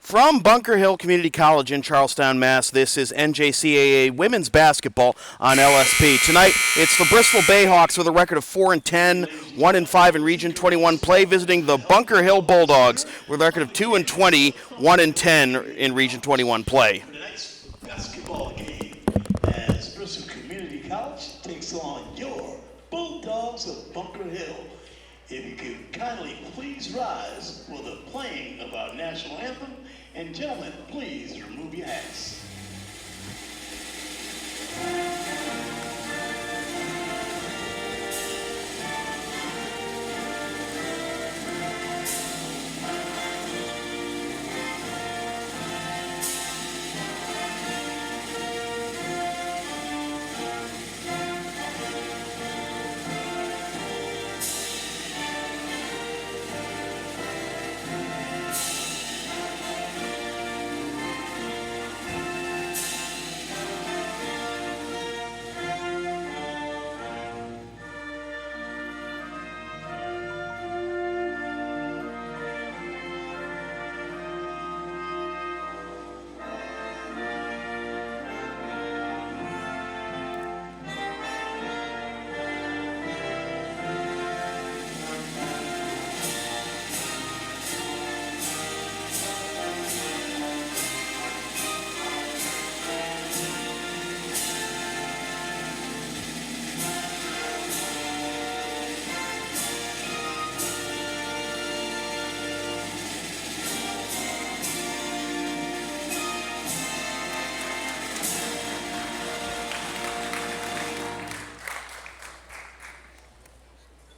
From Bunker Hill Community College in Charlestown, Mass., this is NJCAA women's basketball on LSP. Tonight, it's the Bristol Bayhawks with a record of 4-10, 1-5 in Region 21 play, visiting the Bunker Hill Bulldogs with a record of 2-20, 1-10 in Region 21 play. Tonight's basketball game as Bristol Community College takes on your Bulldogs of Bunker Hill. If you could kindly please rise for the playing of our national anthem, and gentlemen, please remove your hats.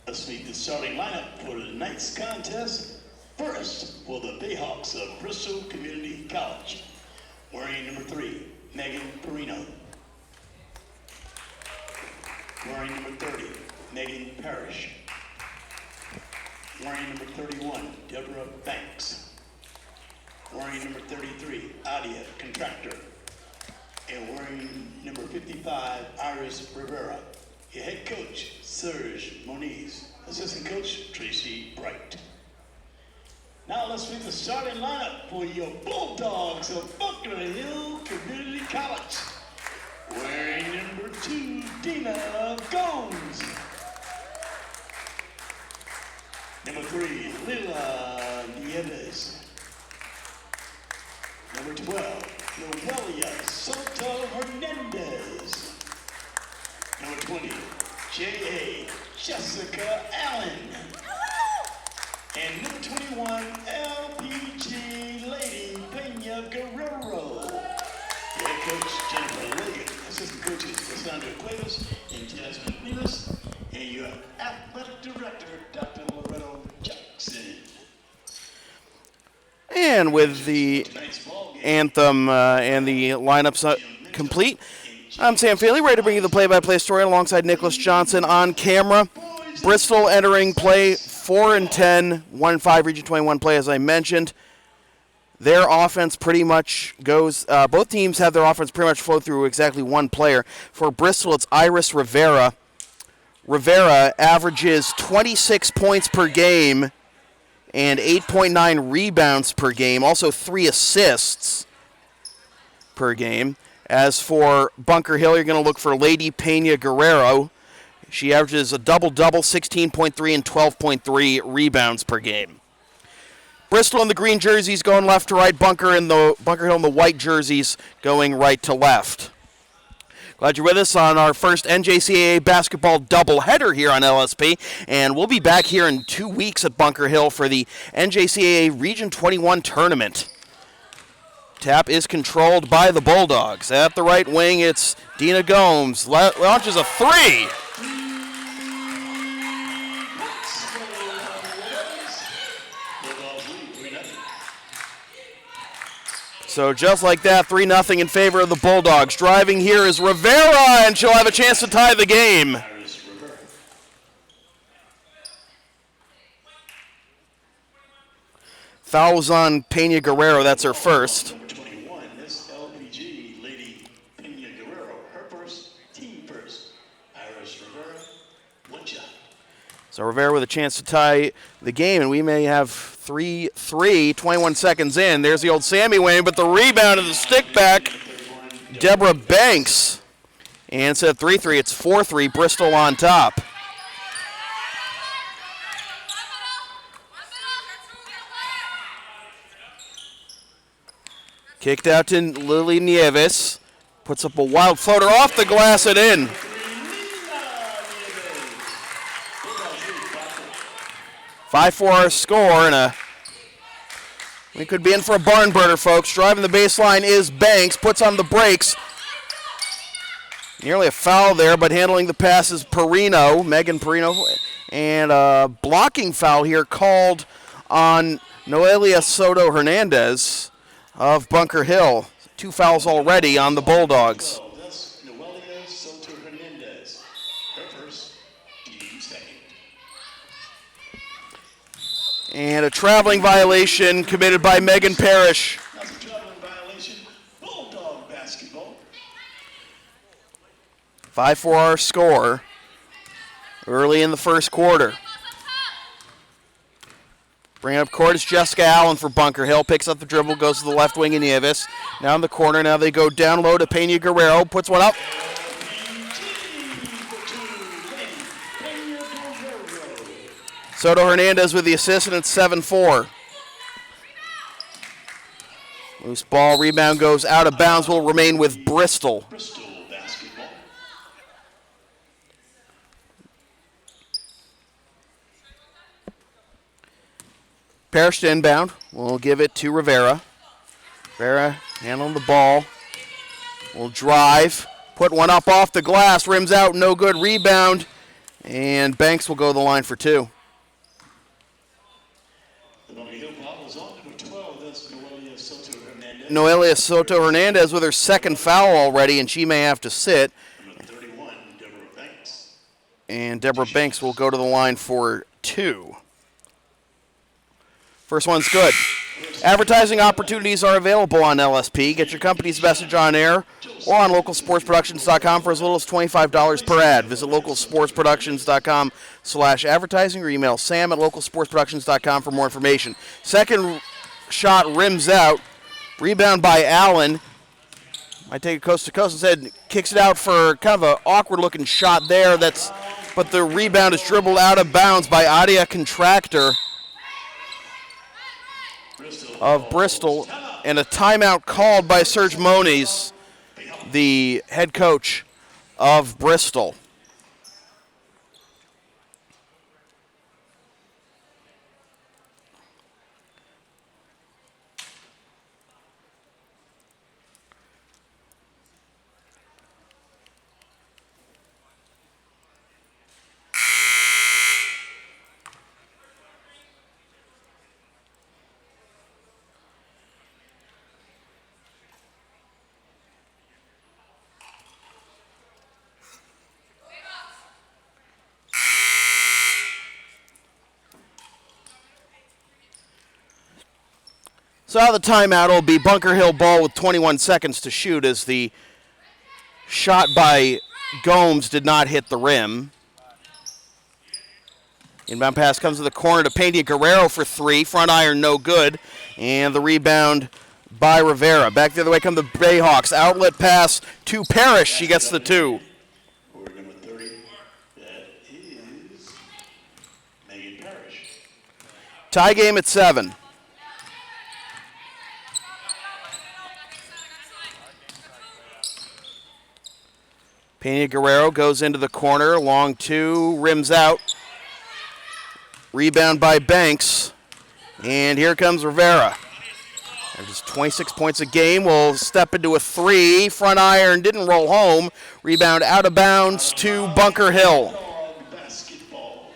Let's meet the starting lineup for tonight's contest. First, for the Bayhawks of Bristol Community College. Wearing number 3, Megan Perino. Wearing number 30, Megan Parrish. Wearing number 31, Deborah Banks. Wearing number 33, Adia Contractor. And wearing number 55, Iris Rivera. Your head coach, Serge Moniz. Assistant coach, Tracy Bright. Now let's meet the starting lineup for your Bulldogs of Bunker Hill Community College. Wearing number 2, Dina Gomes. Number 3, Lila Nieves. Number 12, Noelia Soto Hernandez. Number 20, J.A. Jessica Allen. And number 21, LPG Leidy Peina-Guerrero. Head coach, Jennifer Leggett. Assistant coaches, Cassandra Cuevas and Jasmine Nevis. And your athletic director, Dr. Loretto Jackson. And with the anthem and the lineups complete, I'm Sam Feely, ready to bring you the play-by-play story alongside Nicholas Johnson on camera. Bristol entering play 4-10, 1-5 Region 21 play, as I mentioned. Their offense pretty much goes, both teams have their offense pretty much flow through exactly one player. For Bristol, it's Iris Rivera. Rivera averages 26 points per game and 8.9 rebounds per game, also 3 assists per game. As for Bunker Hill, you're going to look for Leidy Peina-Guerrero. She averages a double-double, 16.3 and 12.3 rebounds per game. Bristol in the green jerseys going left to right. Bunker Hill in the white jerseys going right to left. Glad you're with us on our first NJCAA basketball doubleheader here on LSP, and we'll be back here in 2 weeks at Bunker Hill for the NJCAA Region 21 tournament. Tap is controlled by the Bulldogs. At the right wing, it's Dina Gomes. Launches a 3. So just like that, 3-0 in favor of the Bulldogs. Driving here is Rivera, and she'll have a chance to tie the game. Fouls on Peina-Guerrero. That's her first. Number 21, this LPG, Leidy Peina-Guerrero. Her first, team first. Iris Rivera, one shot. So Rivera with a chance to tie the game, and we may have 3-3, 21 seconds in. There's the old Sammy win, but the rebound of the stick back, Deborah Banks. And instead of 3-3, it's 4-3, Bristol on top. Kicked out to Lily Nieves. Puts up a wild floater off the glass and in. 5-4 our score, and we could be in for a barn burner, folks. Driving the baseline is Banks, puts on the brakes. Nearly a foul there, but handling the pass is Perino, Megan Perino. And a blocking foul here called on Noelia Soto Hernandez of Bunker Hill. 2 fouls already on the Bulldogs. That's Noelia Soto Hernandez. Her first, team second. And a traveling violation committed by Megan Parrish. That's a traveling violation. Bulldog basketball. 5-4 our score early in the first quarter. Bringing up court is Jessica Allen for Bunker Hill. Picks up the dribble, goes to the left wing in Nieves. Now in the corner, now they go down low to Peina-Guerrero. Puts one up. Soto Hernandez with the assist, and it's 7-4. Loose ball, rebound goes out of bounds, will remain with Bristol. Bristol basketball. Parrish to inbound. We'll give it to Rivera. Rivera handling the ball. Will drive. Put one up off the glass. Rims out. No good. Rebound. And Banks will go to the line for 2. The Bunker Hill ball is on number 12. That's Noelia Soto Hernandez. Noelia Soto Hernandez with her second foul already, and she may have to sit. Number 31, Deborah Banks. And Deborah Banks will go to the line for 2. First one's good. Advertising opportunities are available on LSP. Get your company's message on air or on localsportsproductions.com for as little as $25 per ad. Visit localsportsproductions.com/advertising or email sam@localsportsproductions.com for more information. Second shot rims out. Rebound by Allen. Might take it coast to coast. Instead, kicks it out for kind of an awkward-looking shot there. But the rebound is dribbled out of bounds by Adia Contractor of Bristol, and a timeout called by Serge Moniz, the head coach of Bristol. So out of the timeout will be Bunker Hill ball with 21 seconds to shoot, as the shot by Gomes did not hit the rim. Inbound pass comes to the corner to Peina-Guerrero for 3. Front iron no good. And the rebound by Rivera. Back the other way come the Bayhawks. Outlet pass to Parrish. She gets the 2. For number 30, that is Megan Parrish. Tie game at 7. Peina-Guerrero goes into the corner, long 2, rims out. Rebound by Banks, and here comes Rivera. Just 26 points a game, will step into a 3. Front iron didn't roll home. Rebound out of bounds to Bunker Hill. Basketball.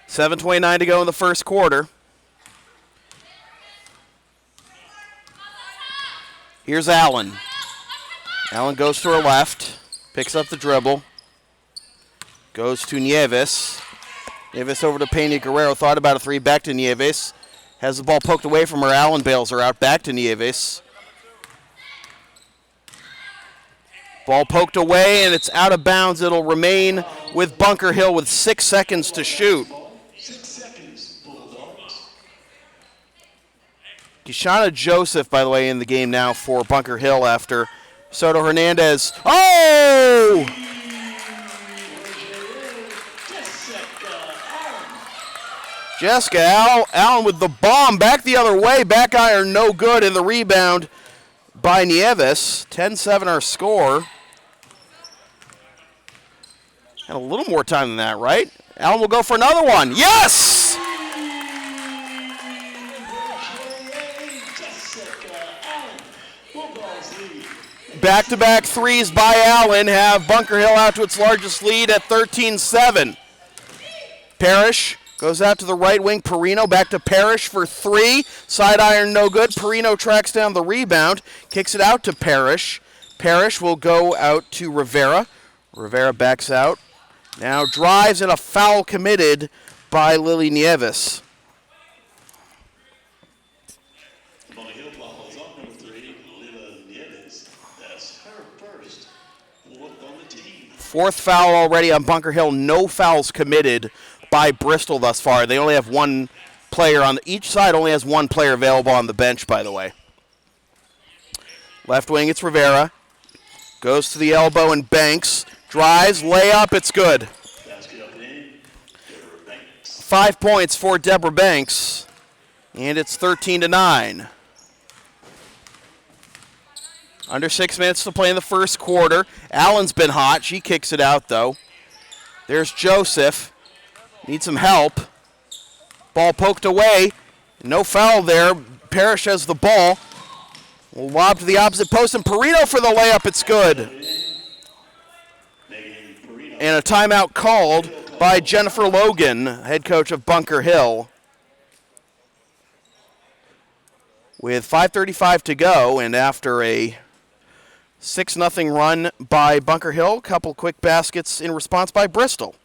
7:29 to go in the first quarter. Here's Allen. Allen goes to her left, picks up the dribble, goes to Nieves. Nieves over to Peina-Guerrero, thought about a 3, back to Nieves. Has the ball poked away from her, Allen bails her out, back to Nieves. Ball poked away, and it's out of bounds. It'll remain with Bunker Hill with 6 seconds to shoot. 6 seconds, Bulldogs. Kishana Joseph, by the way, in the game now for Bunker Hill after Soto Hernandez. Oh! Jessica Allen with the bomb. Back the other way. Back iron no good, and the rebound by Nieves. 10-7 our score. Had a little more time than that, right? Allen will go for another one. Yes! Back-to-back threes by Allen have Bunker Hill out to its largest lead at 13-7. Parrish goes out to the right wing. Perino back to Parrish for three. Side iron no good. Perino tracks down the rebound. Kicks it out to Parrish. Parrish will go out to Rivera. Rivera backs out. Now drives, and a foul committed by Lily Nieves. Bunker Hill follows up number 3, Lily Nieves. That's her first. Fourth on the team. Fourth foul already on Bunker Hill. No fouls committed by Bristol thus far. They only have one player on each side. Only has one player available on the bench, by the way. Left wing, it's Rivera. Goes to the elbow and banks. Drives, layup, it's good. 5 points for Deborah Banks, and it's 13-9. Under 6 minutes to play in the first quarter. Allen's been hot. She kicks it out, though. There's Joseph. Needs some help. Ball poked away. No foul there. Parrish has the ball. Will lob to the opposite post, and Perino for the layup. It's good. And a timeout called by Jennifer Logan, head coach of Bunker Hill. With 5:35 to go, and after a 6-0 run by Bunker Hill, a couple quick baskets in response by Bristol.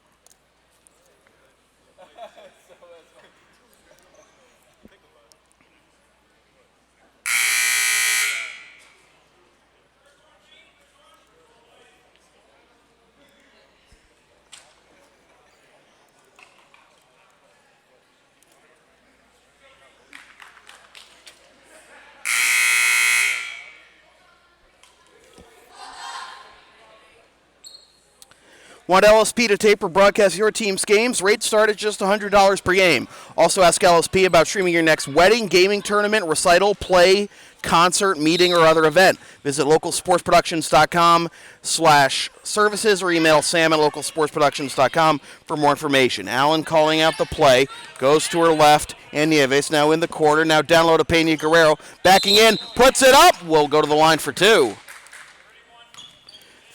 Want LSP to tape or broadcast your team's games? Rates start at just $100 per game. Also ask LSP about streaming your next wedding, gaming tournament, recital, play, concert, meeting, or other event. Visit localsportsproductions.com/services or email sam@localsportsproductions.com for more information. Allen calling out the play. Goes to her left, and Nieves now in the corner. Now down low to Peina-Guerrero. Backing in, puts it up. Will go to the line for two.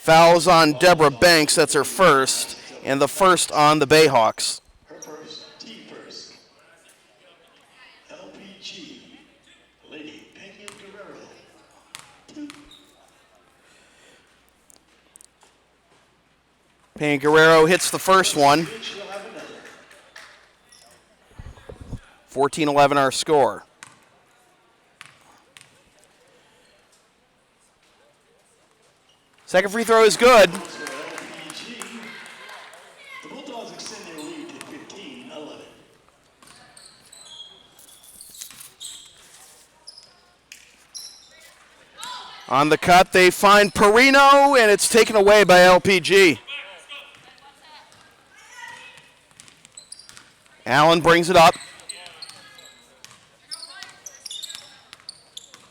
Fouls on Deborah Banks, that's her first, and the first on the Bayhawks. Her first, team first. LPG, Leidy Peina-Guerrero. Peina-Guerrero hits the first one. 14-11 our score. Second free throw is good. The Bulldogs extend their lead to 15-11. On the cut, they find Perino, and it's taken away by LPG. Allen brings it up.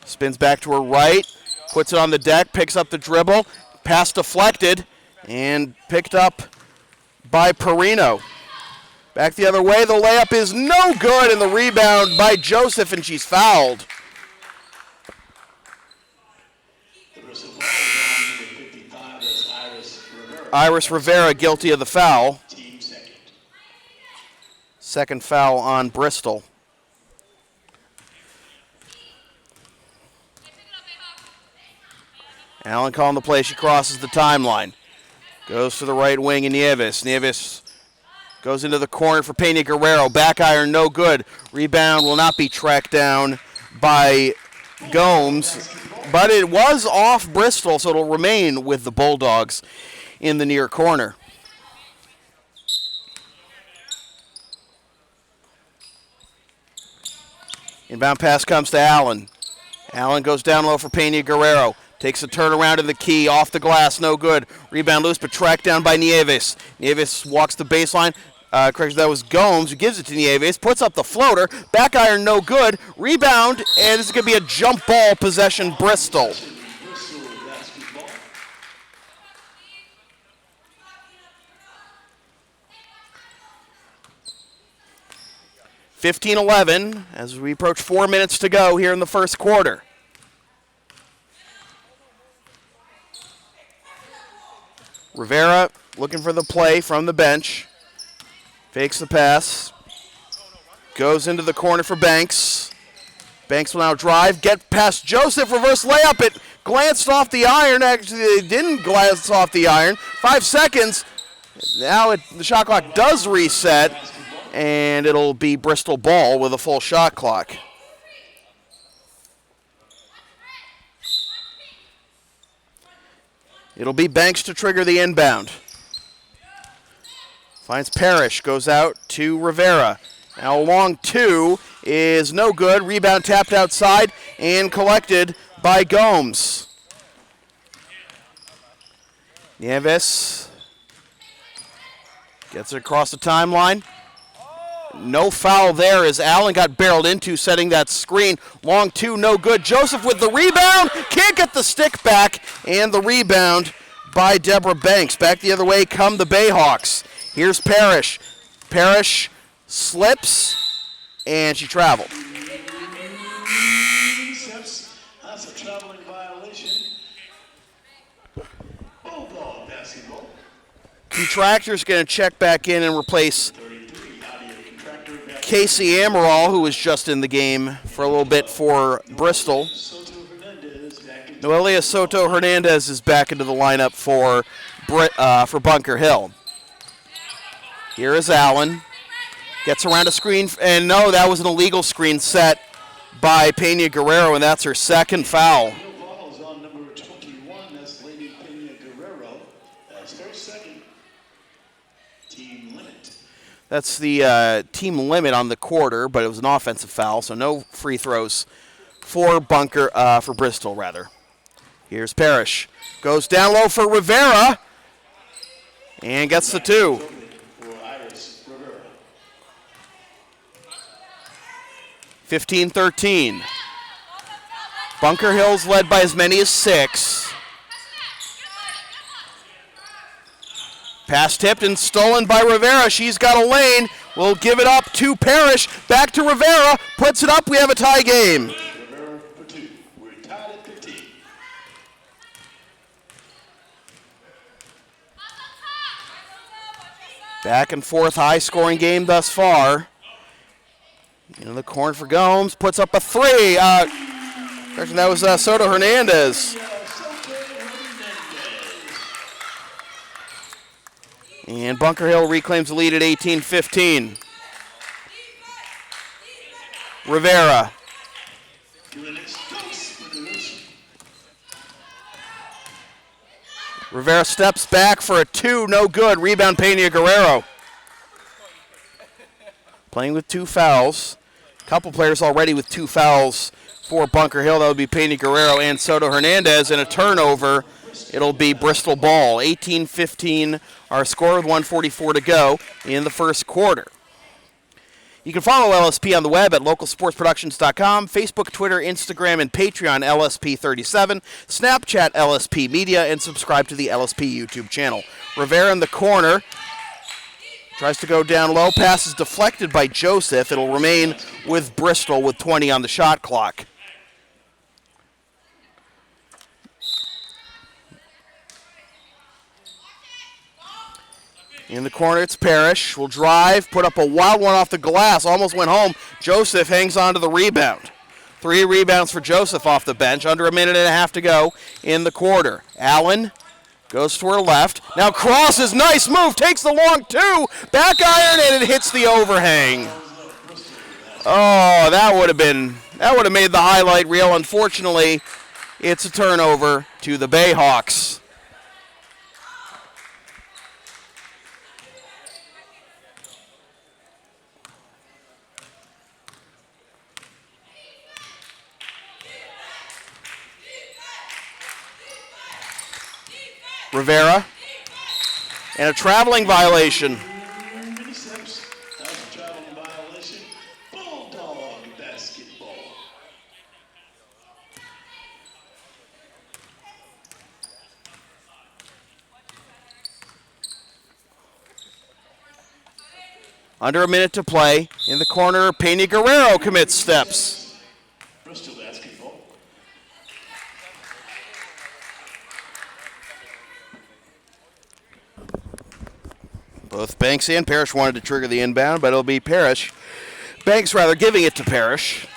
Spins back to her right. Puts it on the deck, picks up the dribble. Pass deflected and picked up by Perino. Back the other way, the layup is no good, and the rebound by Joseph, and she's fouled. The Bristol ball is on number 55, that's Iris Rivera. Iris Rivera guilty of the foul. Team second. Second foul on Bristol. Allen calling the play. She crosses the timeline. Goes to the right wing in Nieves. Nieves goes into the corner for Peina-Guerrero. Back iron, no good. Rebound will not be tracked down by Gomes. but it was off Bristol, so it'll remain with the Bulldogs in the near corner. Inbound pass comes to Allen. Allen goes down low for Peina-Guerrero. Takes a turnaround in the key, off the glass, no good. Rebound loose, but tracked down by Nieves. Nieves walks the baseline. Correction, that was Gomes who gives it to Nieves. Puts up the floater. Back iron, no good. Rebound, and this is going to be a jump ball possession, Bristol. 15-11 as we approach 4 minutes to go here in the first quarter. Rivera looking for the play from the bench. Fakes the pass. Goes into the corner for Banks. Banks will now drive, get past Joseph, reverse layup. It glanced off the iron. Actually, it didn't glance off the iron. 5 seconds. Now the shot clock does reset, and it'll be Bristol ball with a full shot clock. It'll be Banks to trigger the inbound. Finds Parrish, goes out to Rivera. Now a long two is no good. Rebound tapped outside and collected by Gomes. Nieves gets it across the timeline. No foul there as Allen got barreled into, setting that screen. Long two, no good. Joseph with the rebound. Can't get the stick back. And the rebound by Deborah Banks. Back the other way come the Bayhawks. Here's Parrish. Parrish slips, and she traveled. That's a traveling violation. Bulldog basketball. Contractor's going to check back in and replace Casey Amaral, who was just in the game for a little bit for Bristol. Noelia Soto Hernandez is back into the lineup for Bunker Hill. Here is Allen. Gets around a screen, and no, that was an illegal screen set by Peina-Guerrero, and that's her second foul. Fouls on number 21, that's Leidy Peina-Guerrero. That's her second team limit. That's the team limit on the quarter, but it was an offensive foul, so no free throws for Bristol, rather. Here's Parrish. Goes down low for Rivera, and gets the two. 15-13. Bunker Hill's led by as many as 6. Pass tipped and stolen by Rivera. She's got a lane. We'll give it up to Parrish. Back to Rivera. Puts it up. We have a tie game. Rivera for 2. We're tied at 15. Back and forth, high-scoring game thus far. In the corner for Gomes, puts up a 3. That was Soto Hernandez. And Bunker Hill reclaims the lead at 18-15. Rivera. Rivera steps back for a 2, no good. Rebound Peina-Guerrero. Playing with 2 fouls. A couple players already with 2 fouls for Bunker Hill. That would be Peina-Guerrero and Soto Hernandez. And a turnover, it'll be Bristol ball. 18-15, our score with 1:44 to go in the first quarter. You can follow LSP on the web at localsportsproductions.com, Facebook, Twitter, Instagram, and Patreon LSP37, Snapchat LSP Media, and subscribe to the LSP YouTube channel. Rivera in the corner. Tries to go down low. Pass is deflected by Joseph. It'll remain with Bristol with 20 on the shot clock. In the corner, it's Parrish. Will drive, put up a wild one off the glass. Almost went home. Joseph hangs on to the rebound. 3 rebounds for Joseph off the bench. Under a minute and a half to go in the quarter. Allen goes to her left. Now crosses, nice move, takes the long 2. Back iron, and it hits the overhang. Oh, that would have made the highlight reel. Unfortunately, It's a turnover to the Bayhawks. Rivera. And a traveling violation. Many steps. That was a traveling violation. Bulldog basketball. Under a minute to play. In the corner, Peina-Guerrero commits steps. Bristol basketball. Both Banks and Parrish wanted to trigger the inbound, but it'll be Parrish. Banks, rather, giving it to Parrish.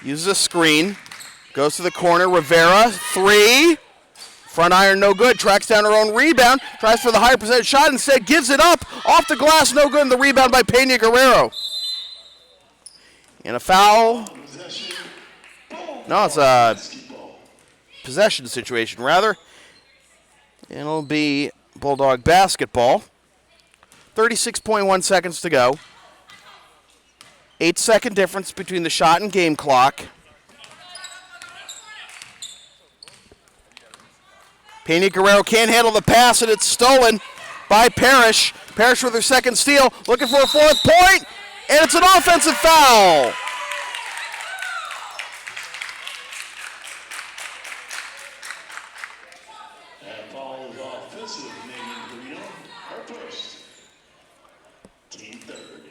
Uses a screen. Goes to the corner. Rivera, three. Front iron, no good. Tracks down her own rebound. Tries for the higher percentage shot. Instead, gives it up. Off the glass, no good. And the rebound by Peina-Guerrero. And a foul. No, it's a possession situation, rather. It'll be Bulldog basketball. 36.1 seconds to go. 8-second difference between the shot and game clock. Peina-Guerrero can't handle the pass, and it's stolen by Parrish. Parrish with her second steal, looking for a fourth point, and it's an offensive foul. That foul is offensive, Megan Guerrero. Her first. Team third.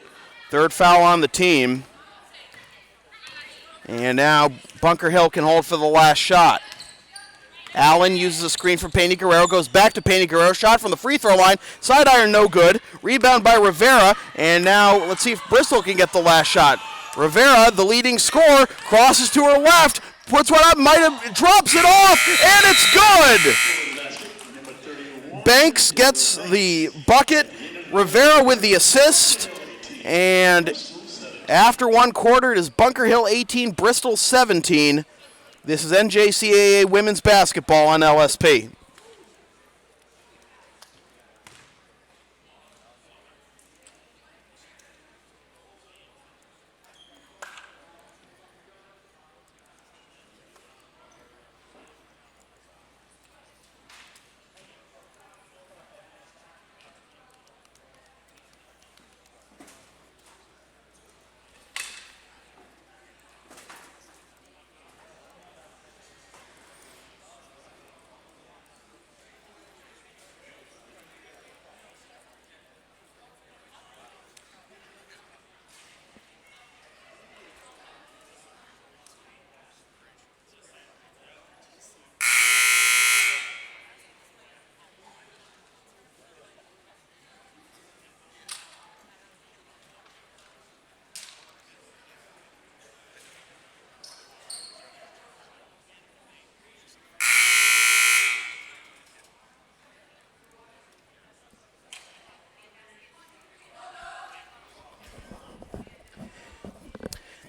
Third foul on the team. And now Bunker Hill can hold for the last shot. Allen uses a screen from Peina-Guerrero, goes back to Peina-Guerrero, shot from the free throw line, side iron no good, rebound by Rivera, and now let's see if Bristol can get the last shot. Rivera, the leading scorer, crosses to her left, puts one up, drops it off, and it's good! Banks gets the bucket, Rivera with the assist, and after one quarter it is Bunker Hill 18, Bristol 17. This is NJCAA women's basketball on LSP.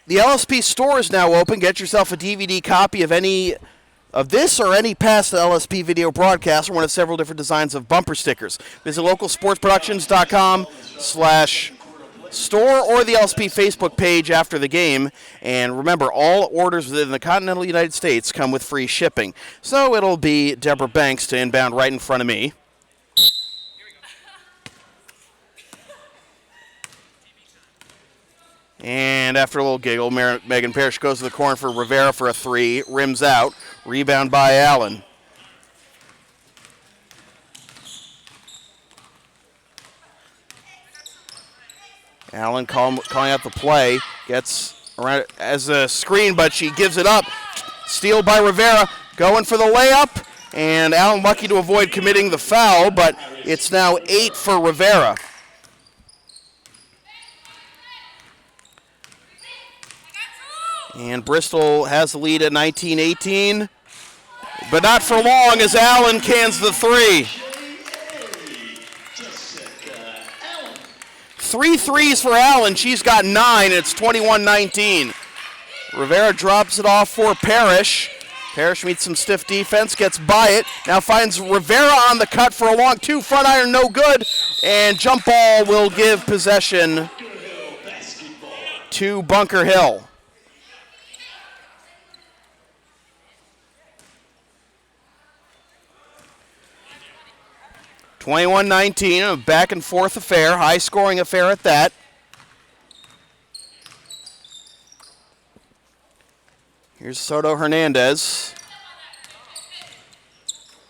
The LSP store is now open. Get yourself a DVD copy of any of this or any past LSP video broadcast or one of several different designs of bumper stickers. Visit localsportsproductions.com/store or the LSP Facebook page after the game. And remember, all orders within the continental United States come with free shipping. So it'll be Deborah Banks to inbound right in front of me. And after a little giggle, Megan Parrish goes to the corner for Rivera for a three. Rims out. Rebound by Allen. Allen calling out the play. Gets around as a screen, but she gives it up. Steal by Rivera. Going for the layup. And Allen lucky to avoid committing the foul, but it's now 8 for Rivera. And Bristol has the lead at 19-18, but not for long as Allen cans the three. 3 threes for Allen. She's got 9. It's 21-19. Rivera drops it off for Parrish. Parrish meets some stiff defense, gets by it. Now finds Rivera on the cut for a long two. Front iron, no good. And jump ball will give possession to Bunker Hill. (21-19), a back and forth affair, high scoring affair at that. Here's Soto Hernandez.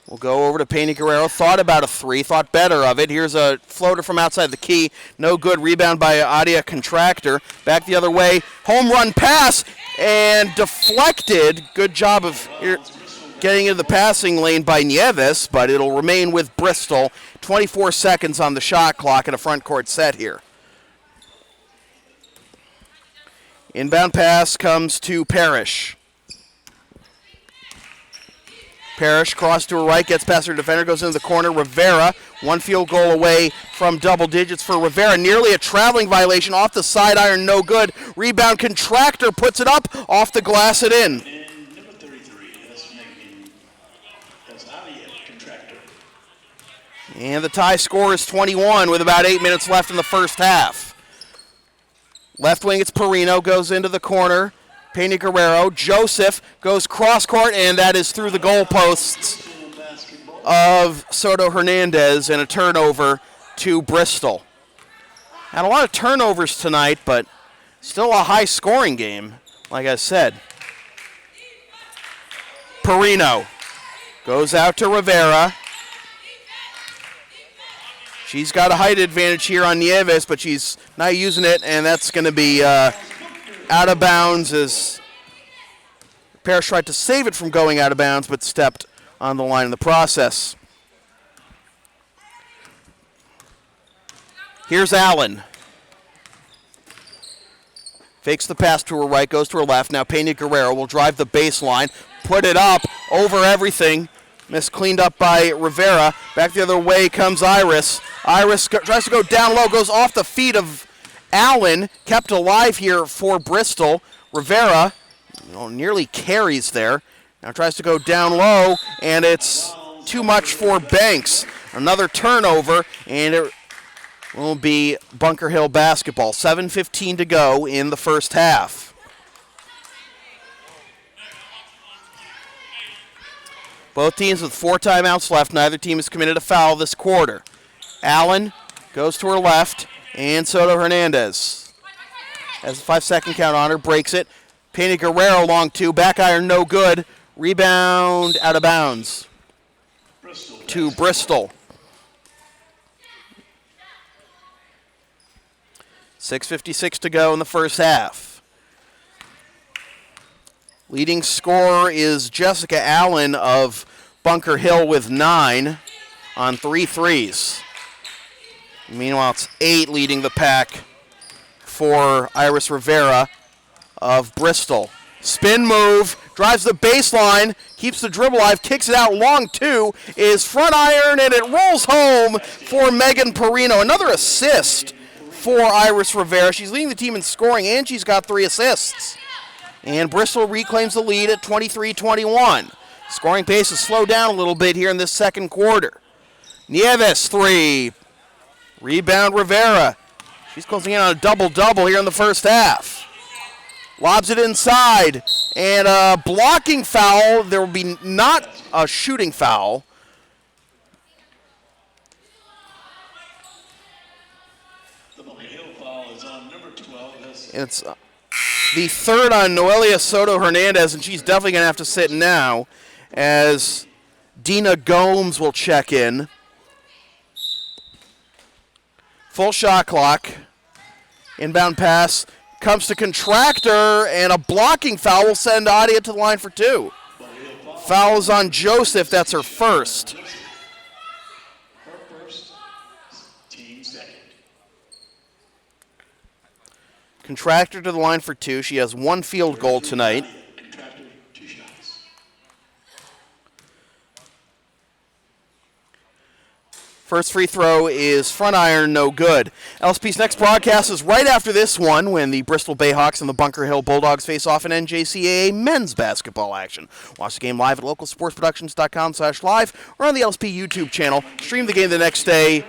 We'll go over to Peina-Guerrero. Thought about a three, thought better of it. Here's a floater from outside the key. No good. Rebound by Adia Contractor. Back the other way. Home run pass and deflected. Good job of getting into the passing lane by Nieves, but it'll remain with Bristol. 24 seconds on the shot clock and a front court set here. Inbound pass comes to Parrish. Parrish cross to her right, gets past her defender, goes into the corner. Rivera, one field goal away from double digits for Rivera. Nearly a traveling violation off the side iron, no good. Rebound, Contractor puts it up, off the glass it in. And number 33, that's Adia Contractor. And the tie score is 21 with about 8 minutes left in the first half. Left wing, it's Perino, goes into the corner. Peina-Guerrero, Joseph goes cross court, and that is through the goalposts of Soto Hernandez, and a turnover to Bristol. Had a lot of turnovers tonight, but still a high scoring game, like I said. Perino goes out to Rivera. She's got a height advantage here on Nieves, but she's not using it, and that's going to be out of bounds as Parrish tried to save it from going out of bounds, but stepped on the line in the process. Here's Allen. Fakes the pass to her right, goes to her left. Now Peina-Guerrero will drive the baseline, put it up over everything. Miss cleaned up by Rivera. Back the other way comes Iris. Iris tries to go down low, goes off the feet of Allen, kept alive here for Bristol. Rivera nearly carries there. Now tries to go down low, and it's too much for Banks. Another turnover, and it will be Bunker Hill basketball. 7:15 to go in the first half. Both teams with 4 timeouts left. Neither team has committed a foul this quarter. Allen goes to her left, and Soto Hernandez has a 5-second count on her, breaks it. Peina-Guerrero long two, back iron no good. Rebound out of bounds to Bristol. 6:56 to go in the first half. Leading scorer is Jessica Allen of Bunker Hill with 9 on 3 threes. Meanwhile, it's 8 leading the pack for Iris Rivera of Bristol. Spin move, drives the baseline, keeps the dribble alive, kicks it out long two, is front iron, and it rolls home for Megan Perino. Another assist for Iris Rivera. She's leading the team in scoring, and she's got 3 assists. And Bristol reclaims the lead at 23-21. Scoring pace has slowed down a little bit here in this second quarter. Nieves, 3. Rebound Rivera. She's closing in on a double-double here in the first half. Lobs it inside, and a blocking foul. There will be not a shooting foul. The Bunker Hill foul is on number 12. It's the third on Noelia Soto Hernandez, and she's definitely going to have to sit now as Dina Gomes will check in. Full shot clock. Inbound pass comes to Contractor, and a blocking foul will send Adia to the line for 2. Foul is on Joseph. That's her first. Her first, team second. Contractor to the line for 2. She has 1 field goal tonight. Contractor, 2 shots. First free throw is front iron, no good. LSP's next broadcast is right after this one when the Bristol Bayhawks and the Bunker Hill Bulldogs face off in NJCAA men's basketball action. Watch the game live at localsportsproductions.com/live or on the LSP YouTube channel. Stream the game the next day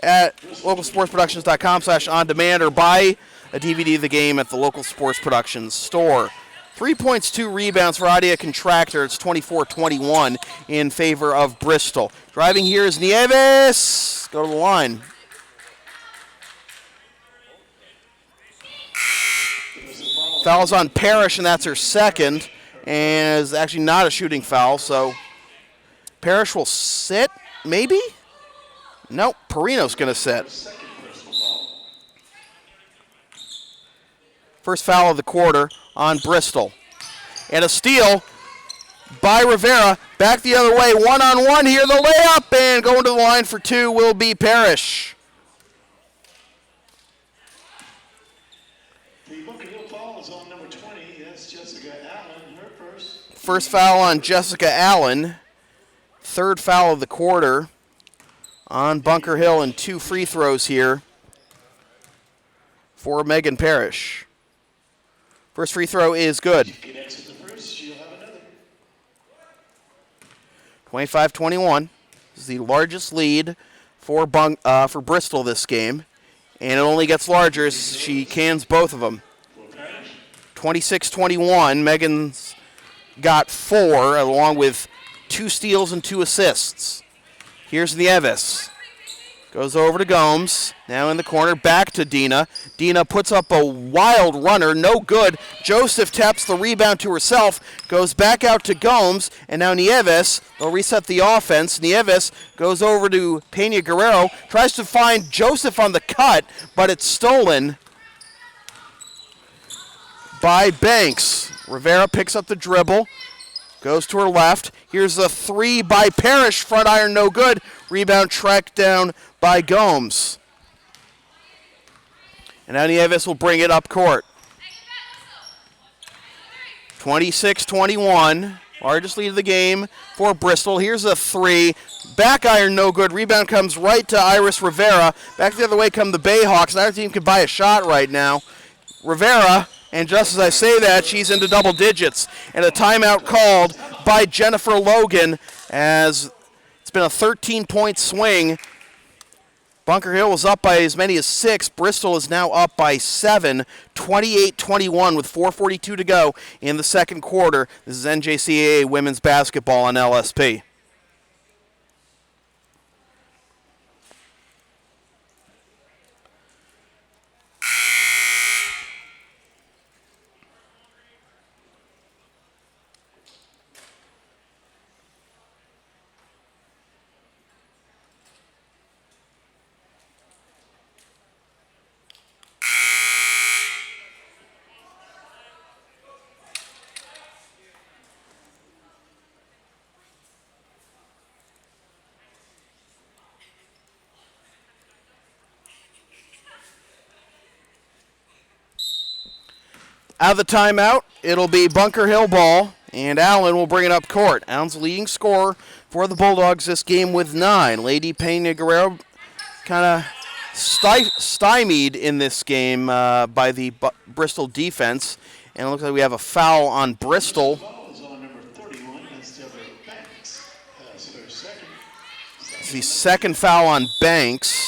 at localsportsproductions.com/on-demand or buy a DVD of the game at the local sports productions store. 3 points, 2 rebounds for Adia Contractor. It's 24-21 in favor of Bristol. Driving here is Nieves. Go to the line. Foul's on Parrish, and that's her second. And it's actually not a shooting foul, so Parrish will sit, maybe? Nope, Perino's going to sit. First foul of the quarter on Bristol. And a steal by Rivera. Back the other way, one-on-one here. The layup, and going to the line for two will be Parrish. The Bunker Hill foul is on number 20. That's Jessica Allen, her first. First foul on Jessica Allen. Third foul of the quarter on Bunker Hill, and 2 free throws here for Megan Parrish. First free throw is good. 25-21. This is the largest lead for Bristol this game, and it only gets larger as she cans both of them. 26-21. Megan's got 4, along with 2 steals and 2 assists. Here's Nieves. Goes over to Gomes. Now in the corner, back to Dina. Dina puts up a wild runner, no good. Joseph taps the rebound to herself, goes back out to Gomes, and now Nieves, they'll reset the offense. Nieves goes over to Peina-Guerrero, tries to find Joseph on the cut, but it's stolen by Banks. Rivera picks up the dribble, goes to her left. Here's a 3 by Parrish, front iron, no good. Rebound tracked down by Gomes. And now Nieves will bring it up court. 26-21, largest lead of the game for Bristol. Here's a 3, back iron, no good. Rebound comes right to Iris Rivera. Back the other way come the Bayhawks. Neither team can buy a shot right now. Rivera, and just as I say that, she's into double digits. And a timeout called by Jennifer Logan as it's been a 13-point swing. Bunker Hill was up by as many as 6. Bristol is now up by 7, 28-21 with 4:42 to go in the second quarter. This is NJCAA women's basketball on LSP. Out of the timeout, it'll be Bunker Hill ball, and Allen will bring it up court. Allen's the leading scorer for the Bulldogs this game with 9. Leidy Peina-Guerrero kind of stymied in this game by the Bristol defense, and it looks like we have a foul on Bristol. It's the second foul on Banks.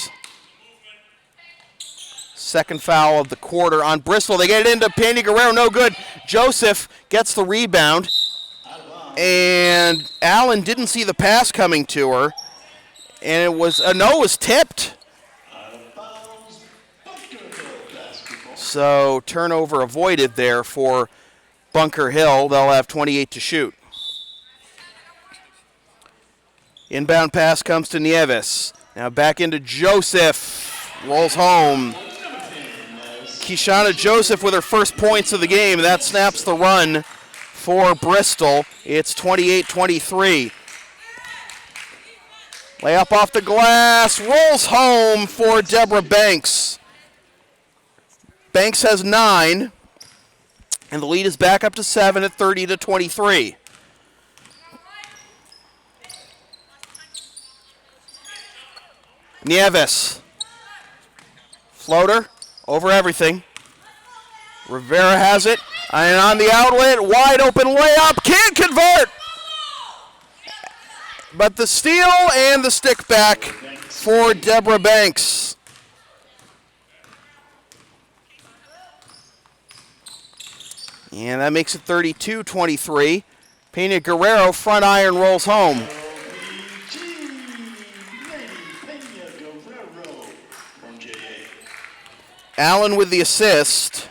Second foul of the quarter on Bristol. They get it into Peina-Guerrero, no good. Joseph gets the rebound, and Allen didn't see the pass coming to her, and it was it was tipped. So turnover avoided there for Bunker Hill. They'll have 28 to shoot. Inbound pass comes to Nieves. Now back into Joseph. Rolls home. Kishana Joseph with her first points of the game. That snaps the run for Bristol. It's 28-23. Layup off the glass. Rolls home for Deborah Banks. Banks has 9. And the lead is back up to 7 at 30-23. Nieves. Floater over everything. Rivera has it. And on the outlet, wide open layup. Can't convert. But the steal and the stick back for Deborah Banks. And that makes it 32-23. Peina-Guerrero front iron rolls home. Allen with the assist.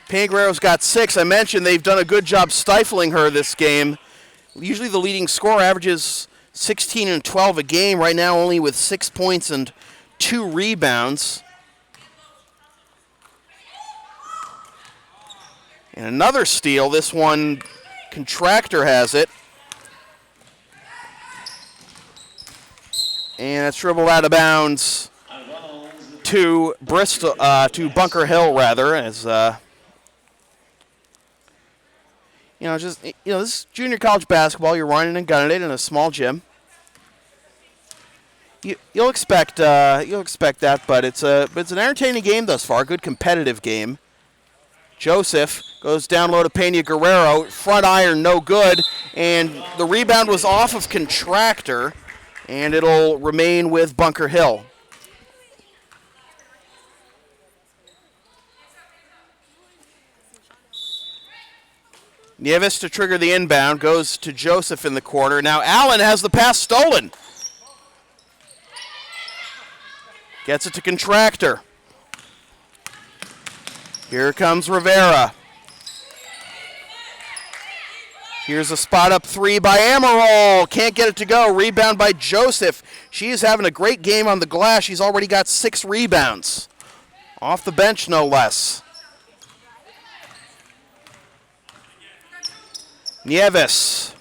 Peina-Guerrero's got 6. I mentioned they've done a good job stifling her this game. Usually the leading scorer averages 16 and 12 a game. Right now only with 6 points and 2 rebounds. And another steal. This one, Contractor has it. And it's dribbled out of bounds to Bristol, to Bunker Hill rather, as this is junior college basketball. You're running and gunning it in a small gym. You'll expect that, but it's an entertaining game thus far. Good competitive game. Joseph goes down low to Peina-Guerrero. Front iron, no good. And the rebound was off of Contractor, and it'll remain with Bunker Hill. Nieves to trigger the inbound, goes to Joseph in the corner. Now Allen has the pass stolen. Gets it to Contractor. Here comes Rivera. Here's a spot-up 3 by Amaral. Can't get it to go. Rebound by Joseph. She is having a great game on the glass. She's already got 6 rebounds. Off the bench, no less. Nieves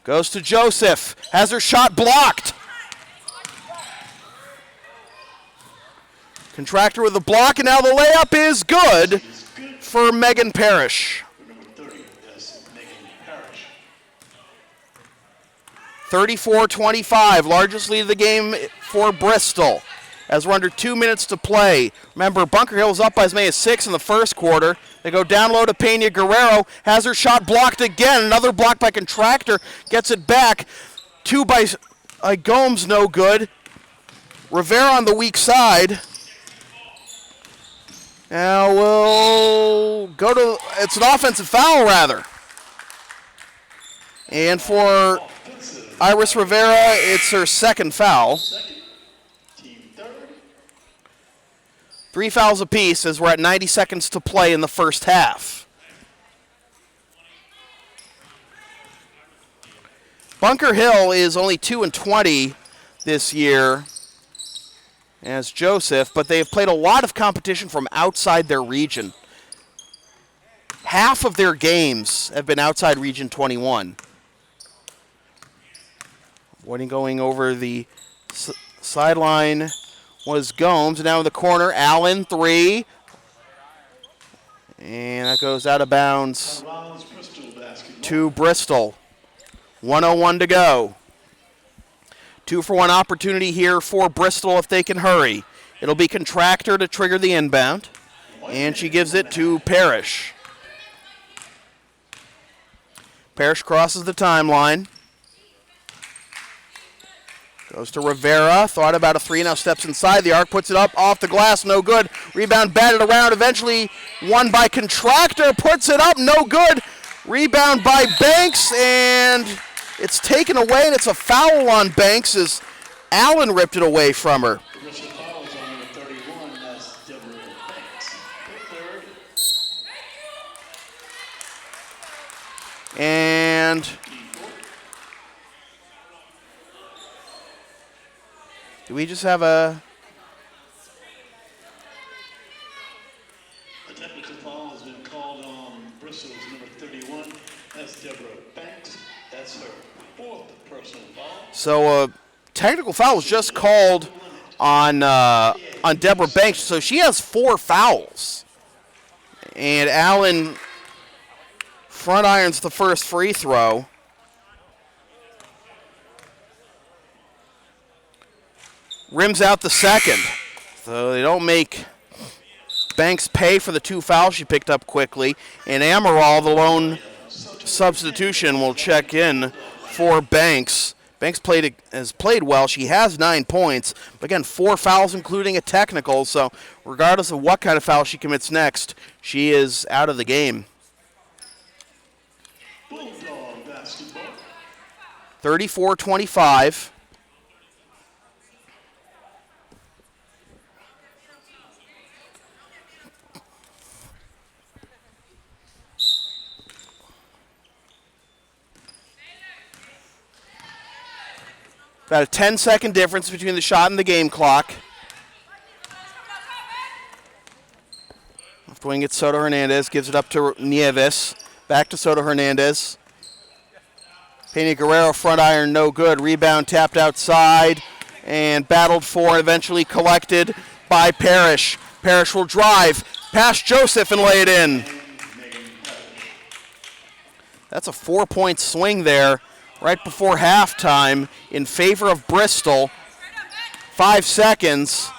goes to Joseph. Has her shot blocked. Contractor with the block, and now the layup is good for Megan Parrish. 34-25, largest lead of the game for Bristol, as we're under 2 minutes to play. Remember, Bunker Hill's up by as many as 6 in the first quarter. They go down low to Peina-Guerrero, has her shot blocked again. Another block by Contractor, gets it back. 2 by Gomes, no good. Rivera on the weak side. Now we'll go to, it's an offensive foul rather. And for Iris Rivera, it's her second foul. 3 fouls apiece as we're at 90 seconds to play in the first half. Bunker Hill is only 2-20 this year as Joseph, but they've played a lot of competition from outside their region. Half of their games have been outside Region 21. Going over the sideline was Gomes. Now in the corner, Allen, 3. And that goes out of bounds to Bristol. 1:01 to go. 2-for-1 opportunity here for Bristol if they can hurry. It'll be Contractor to trigger the inbound. And she gives it to Parrish. Parrish crosses the timeline. Goes to Rivera, thought about a 3, now steps inside the arc, puts it up, off the glass, no good. Rebound batted around, eventually won by Contractor, puts it up, no good. Rebound by Banks, and it's taken away, and it's a foul on Banks as Allen ripped it away from her. And do we just have a technical foul has been called on Bristol's number 31. That's Deborah Banks. That's her 4th personal foul. So a technical foul was just called on Deborah Banks, so she has 4 fouls. And Allen front irons the first free throw. rims out the second. So they don't make Banks pay for the 2 fouls she picked up quickly. And Amaral, the lone substitution, will check in for Banks. Banks has played well. She has 9 points. But again, 4 fouls, including a technical. So regardless of what kind of foul she commits next, she is out of the game. Bulldog basketball. 34-25. About a 10-second difference between the shot and the game clock. Left wing gets Soto Hernandez, gives it up to Nieves. Back to Soto Hernandez. Peina-Guerrero front iron, no good. Rebound tapped outside and battled for and eventually collected by Parrish. Parrish will drive past Joseph and lay it in. That's a 4-point swing there right before halftime in favor of Bristol. 5 seconds.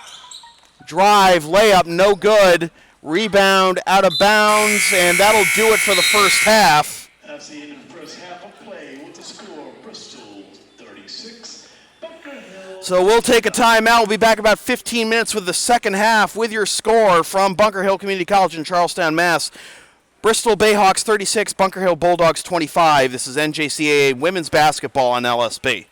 Drive, layup, no good. Rebound out of bounds, and that'll do it for the first half. That's the end of the first half of play with the score Bristol 36, Bunker Hill. So we'll take a timeout. We'll be back about 15 minutes with the second half with your score from Bunker Hill Community College in Charlestown, Mass. Bristol Bayhawks 36, Bunker Hill Bulldogs 25. This is NJCAA women's basketball on LSP.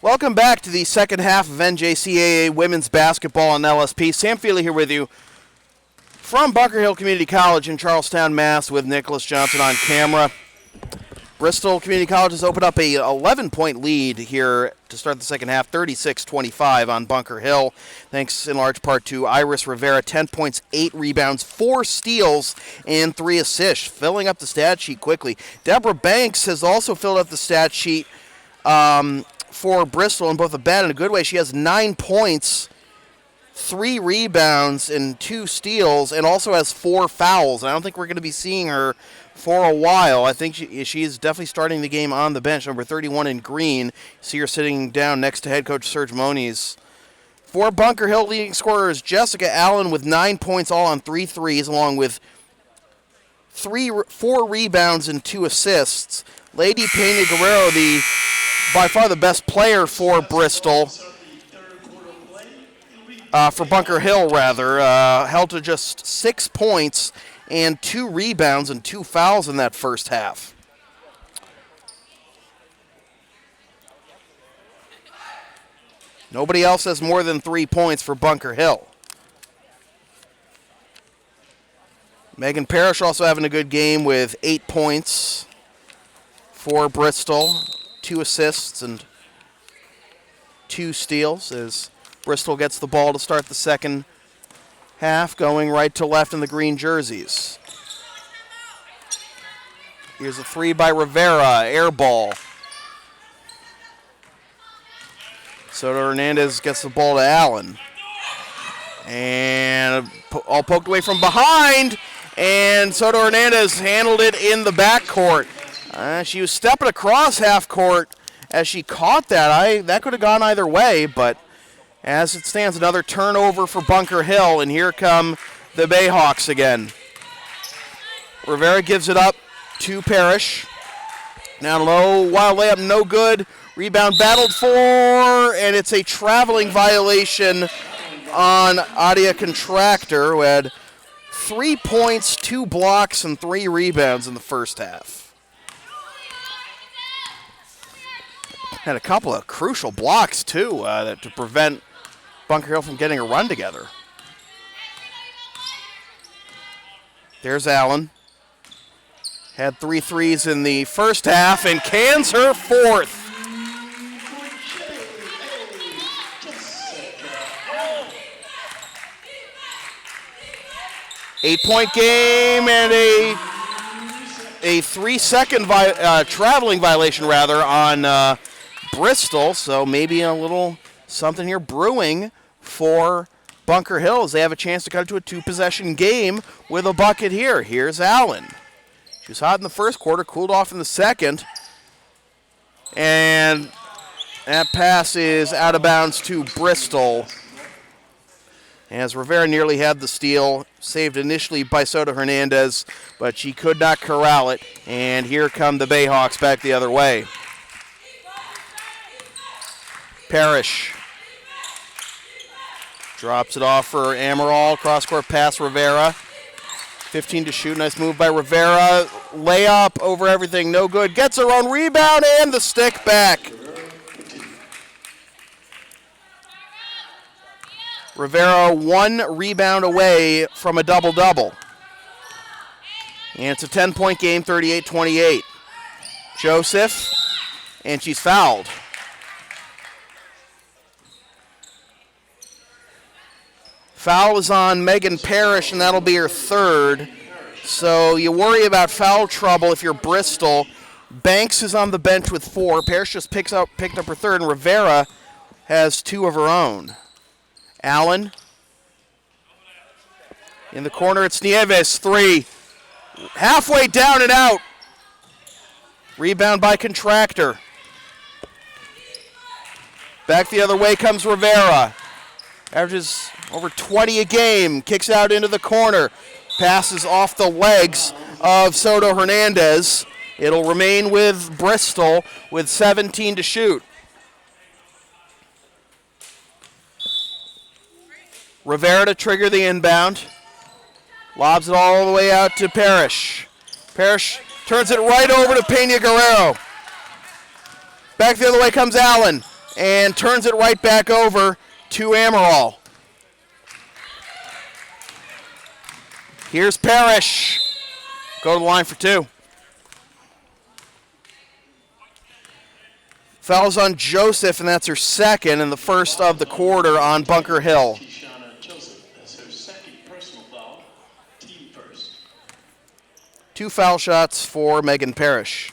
Welcome back to the second half of NJCAA women's basketball on LSP. Sam Feely here with you from Bunker Hill Community College in Charlestown, Mass. with Nicholas Johnson on camera. Bristol Community College has opened up a 11-point lead here to start the second half, 36-25 on Bunker Hill, thanks in large part to Iris Rivera, 10 points, 8 rebounds, 4 steals, and 3 assists, filling up the stat sheet quickly. Deborah Banks has also filled up the stat sheet for Bristol in both a bad and a good way. She has 9 points, 3 rebounds, and 2 steals, and also has 4 fouls. And I don't think we're going to be seeing her for a while. I think she is definitely starting the game on the bench, number 31 in green. You see her sitting down next to head coach Serge Moniz. For Bunker Hill, leading scorer is Jessica Allen with 9 points, all on 3 threes, along with 4 rebounds and 2 assists. Leidy Peina-Guerrero, by far the best player for Bristol, for Bunker Hill rather, held to just 6 points and 2 rebounds and 2 fouls in that first half. Nobody else has more than 3 points for Bunker Hill. Megan Parrish also having a good game with 8 points for Bristol, 2 assists and 2 steals as Bristol gets the ball to start the second half, going right to left in the green jerseys. Here's a 3 by Rivera, air ball. Soto Hernandez gets the ball to Allen. And all poked away from behind, and Soto Hernandez handled it in the backcourt. She was stepping across half court as she caught that. That could have gone either way, but as it stands, another turnover for Bunker Hill, and here come the Bayhawks again. Rivera gives it up to Parrish. Now low, wild layup, no good. Rebound battled for, and it's a traveling violation on Adia Contractor, who had 3 points, 2 blocks, and 3 rebounds in the first half. Had a couple of crucial blocks, too, to prevent Bunker Hill from getting a run together. There's Allen. Had 3 threes in the first half and cans her 4th. Eight-point game and a 3-second traveling violation on Bristol, so maybe a little something here brewing for Bunker Hill as they have a chance to cut it to a 2-possession game with a bucket here. Here's Allen. She was hot in the first quarter, cooled off in the second, and that pass is out of bounds to Bristol as Rivera nearly had the steal, saved initially by Soto Hernandez, but she could not corral it, and here come the Bayhawks back the other way. Parrish drops it off for Amaral. Cross-court pass, Rivera. 15 to shoot. Nice move by Rivera. Layup over everything. No good. Gets her own rebound and the stick back. Rivera 1 rebound away from a double-double. And it's a 10-point game, 38-28. Joseph, and she's fouled. Foul is on Megan Parrish, and that'll be her 3rd. So you worry about foul trouble if you're Bristol. Banks is on the bench with 4. Parrish just picked up her 3rd, and Rivera has 2 of her own. Allen. In the corner, it's Nieves, 3. Halfway down and out. Rebound by Contractor. Back the other way comes Rivera. Averages over 20 a game. Kicks out into the corner. Passes off the legs of Soto Hernandez. It'll remain with Bristol with 17 to shoot. Rivera to trigger the inbound. Lobs it all the way out to Parrish. Parrish turns it right over to Peina-Guerrero. Back the other way comes Allen. and turns it right back over to Amaral. Here's Parrish. Go to the line for 2. Fouls on Joseph, and that's her second, and the first of the quarter on Bunker Hill. That's her second personal foul, team first. 2 foul shots for Megan Parrish.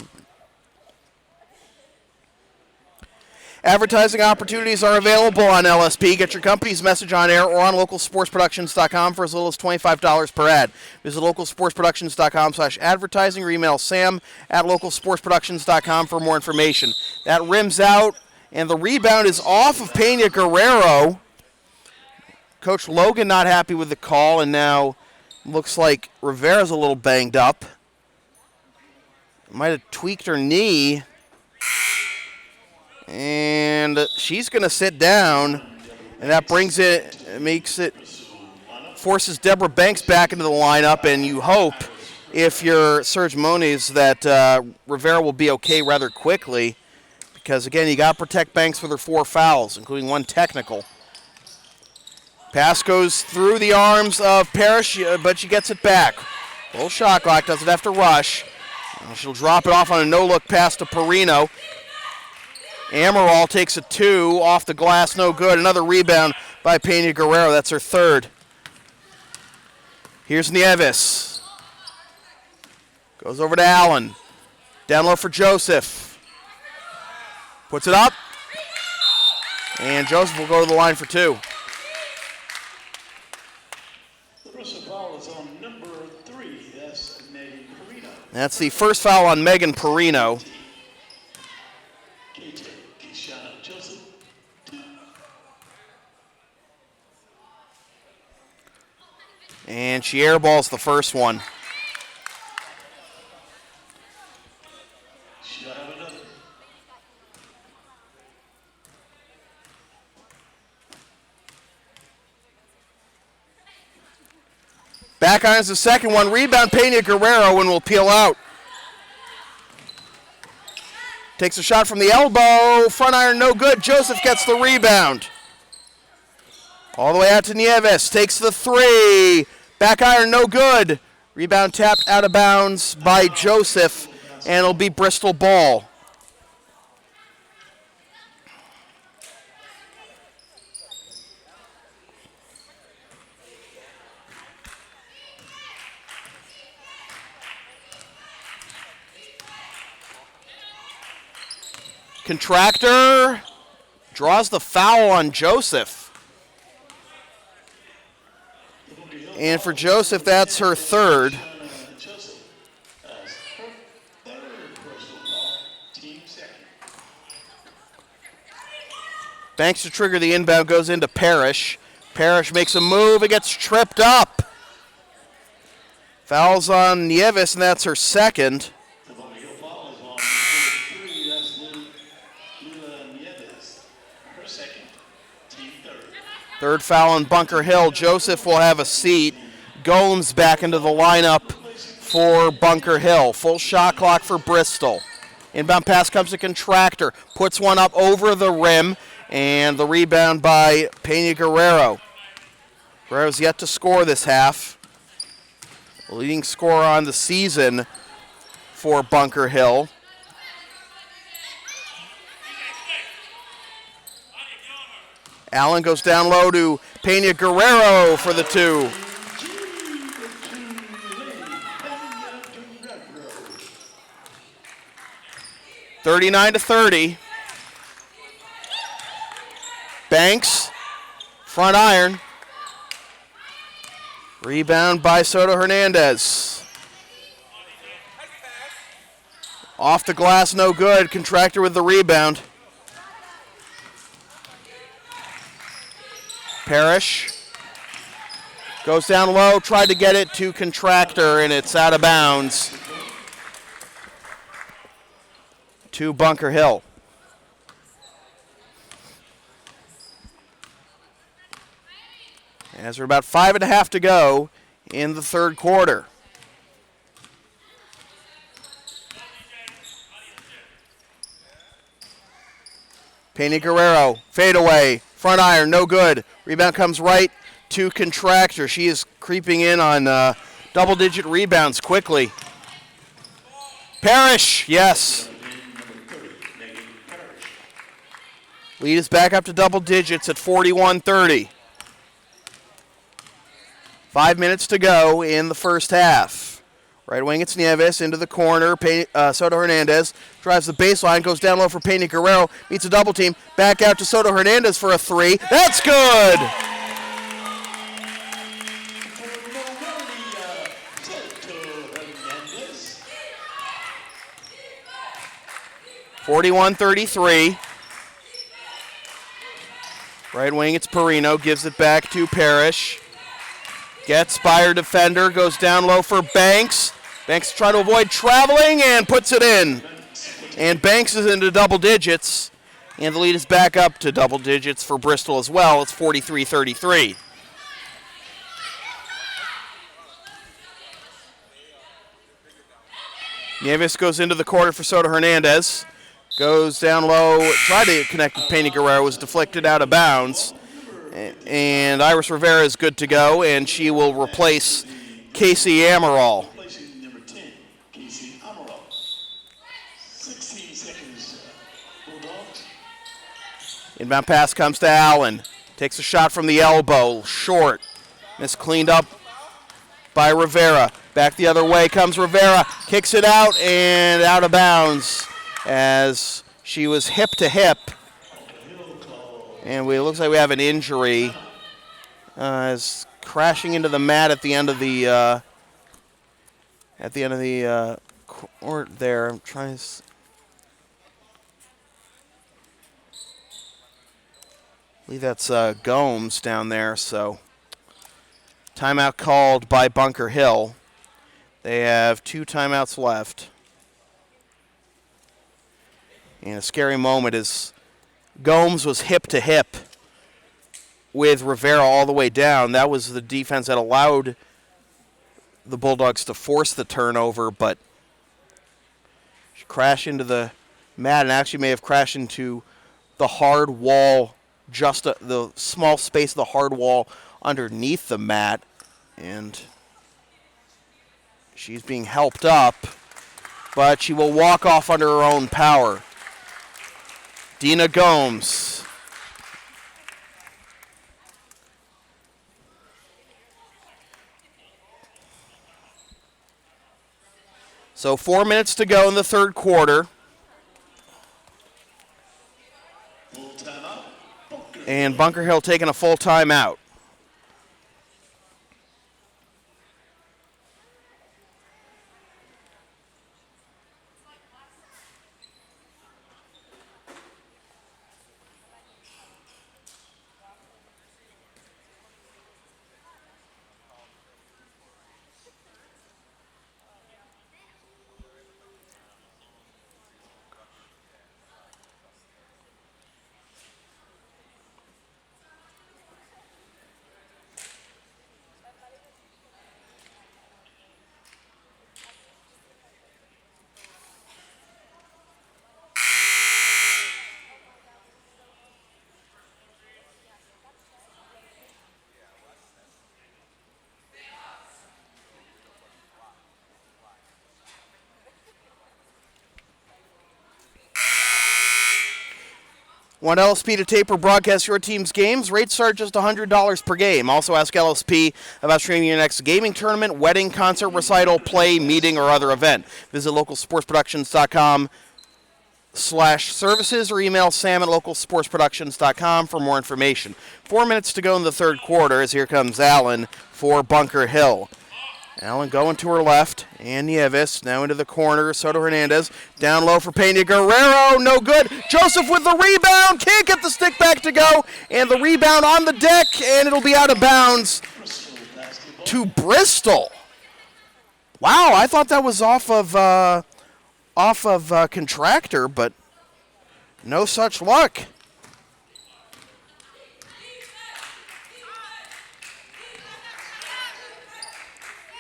Advertising opportunities are available on LSP. Get your company's message on air or on localsportsproductions.com for as little as $25 per ad. Visit localsportsproductions.com/advertising or email sam@localsportsproductions.com for more information. That rims out, and the rebound is off of Peina-Guerrero. Coach Logan not happy with the call, and now looks like Rivera's a little banged up. Might have tweaked her knee. And she's going to sit down, and that forces Deborah Banks back into the lineup, and you hope, if you're Serge Moniz, that Rivera will be okay rather quickly, because, again, you got to protect Banks with her 4 fouls, including 1 technical. Pass goes through the arms of Parrish, but she gets it back. Little shot clock, doesn't have to rush. She'll drop it off on a no-look pass to Perino. Amaral takes a 2 off the glass, no good. Another rebound by Peina-Guerrero. That's her third. Here's Nieves. Goes over to Allen. Down low for Joseph. Puts it up. And Joseph will go to the line for 2. The first foul is on number 3. That's Megan Perino. That's the first foul on Megan Perino. And she airballs the first one. She'll have another. Back irons the second one. Rebound Peina-Guerrero and will peel out. Takes a shot from the elbow. Front iron no good. Joseph gets the rebound. All the way out to Nieves. Takes the 3. Back iron, no good. Rebound tapped out of bounds by Joseph, and it'll be Bristol ball. Contractor draws the foul on Joseph. And for Joseph, that's her third. Banks to trigger the inbound, goes into Parrish. Parrish makes a move, it gets tripped up. Fouls on Nieves, and that's her second. Third foul on Bunker Hill. Joseph will have a seat. Gomes back into the lineup for Bunker Hill. Full shot clock for Bristol. Inbound pass comes to Contractor. Puts one up over the rim. And the rebound by Peina-Guerrero. Guerrero's yet to score this half. The leading scorer on the season for Bunker Hill. Allen goes down low to Peina-Guerrero for the 2. (39-30). Banks, front iron. Rebound by Soto Hernandez. Off the glass, no good. Contractor with the rebound. Parrish goes down low, tried to get it to Contractor, and it's out of bounds to Bunker Hill. As we're about 5.5 to go in the third quarter. Peina-Guerrero, fade away, front iron, no good. Rebound comes right to Contractor. She is creeping in on double-digit rebounds quickly. Parrish, yes. Lead is back up to double digits at 41-30. 5 minutes to go in the first half. Right wing, it's Nieves into the corner. Soto Hernandez drives the baseline, goes down low for Peina-Guerrero, meets a double team. Back out to Soto Hernandez for a three. That's good! 41-33. Right wing, it's Perino, gives it back to Parrish. Gets by her defender, goes down low for Banks. Banks trying to avoid traveling and puts it in. And Banks is into double digits. And the lead is back up to double digits for Bristol as well. It's 43-33. Nieves goes into the corner for Soto Hernandez. Goes down low, tried to connect with Peina-Guerrero, was deflected out of bounds. And Iris Rivera is good to go, and she will replace Casey Amaral. Replacing number 10, Casey Amaral. 16 seconds, Bulldogs. Inbound pass comes to Allen. Takes a shot from the elbow, short. Miss cleaned up by Rivera. Back the other way comes Rivera, kicks it out and out of bounds as she was hip to hip. And it looks like we have an injury as crashing into the mat at the end of the court there. I'm trying to. I believe that's Gomes down there. So timeout called by Bunker Hill. They have 2 timeouts left. And a scary moment is Gomes was hip to hip with Rivera all the way down. That was the defense that allowed the Bulldogs to force the turnover, but she crashed into the mat and actually may have crashed into the hard wall, just the small space of the hard wall underneath the mat. And she's being helped up, but she will walk off under her own power. Dina Gomes. So 4 minutes to go in the third quarter. Full timeout. And Bunker Hill taking a full timeout. Want LSP to tape or broadcast your team's games? Rates start just $100 per game. Also ask LSP about streaming your next gaming tournament, wedding, concert, recital, play, meeting, or other event. Visit localsportsproductions.com/services or email sam@localsportsproductions.com for more information. 4 minutes to go in the third quarter as here comes Allen for Bunker Hill. Allen going to her left, and Nieves now into the corner. Soto Hernandez down low for Peina-Guerrero, no good. Joseph with the rebound, can't get the stick back to go, and the rebound on the deck, and it'll be out of bounds to Bristol. Wow, I thought that was off of Contractor, but no such luck.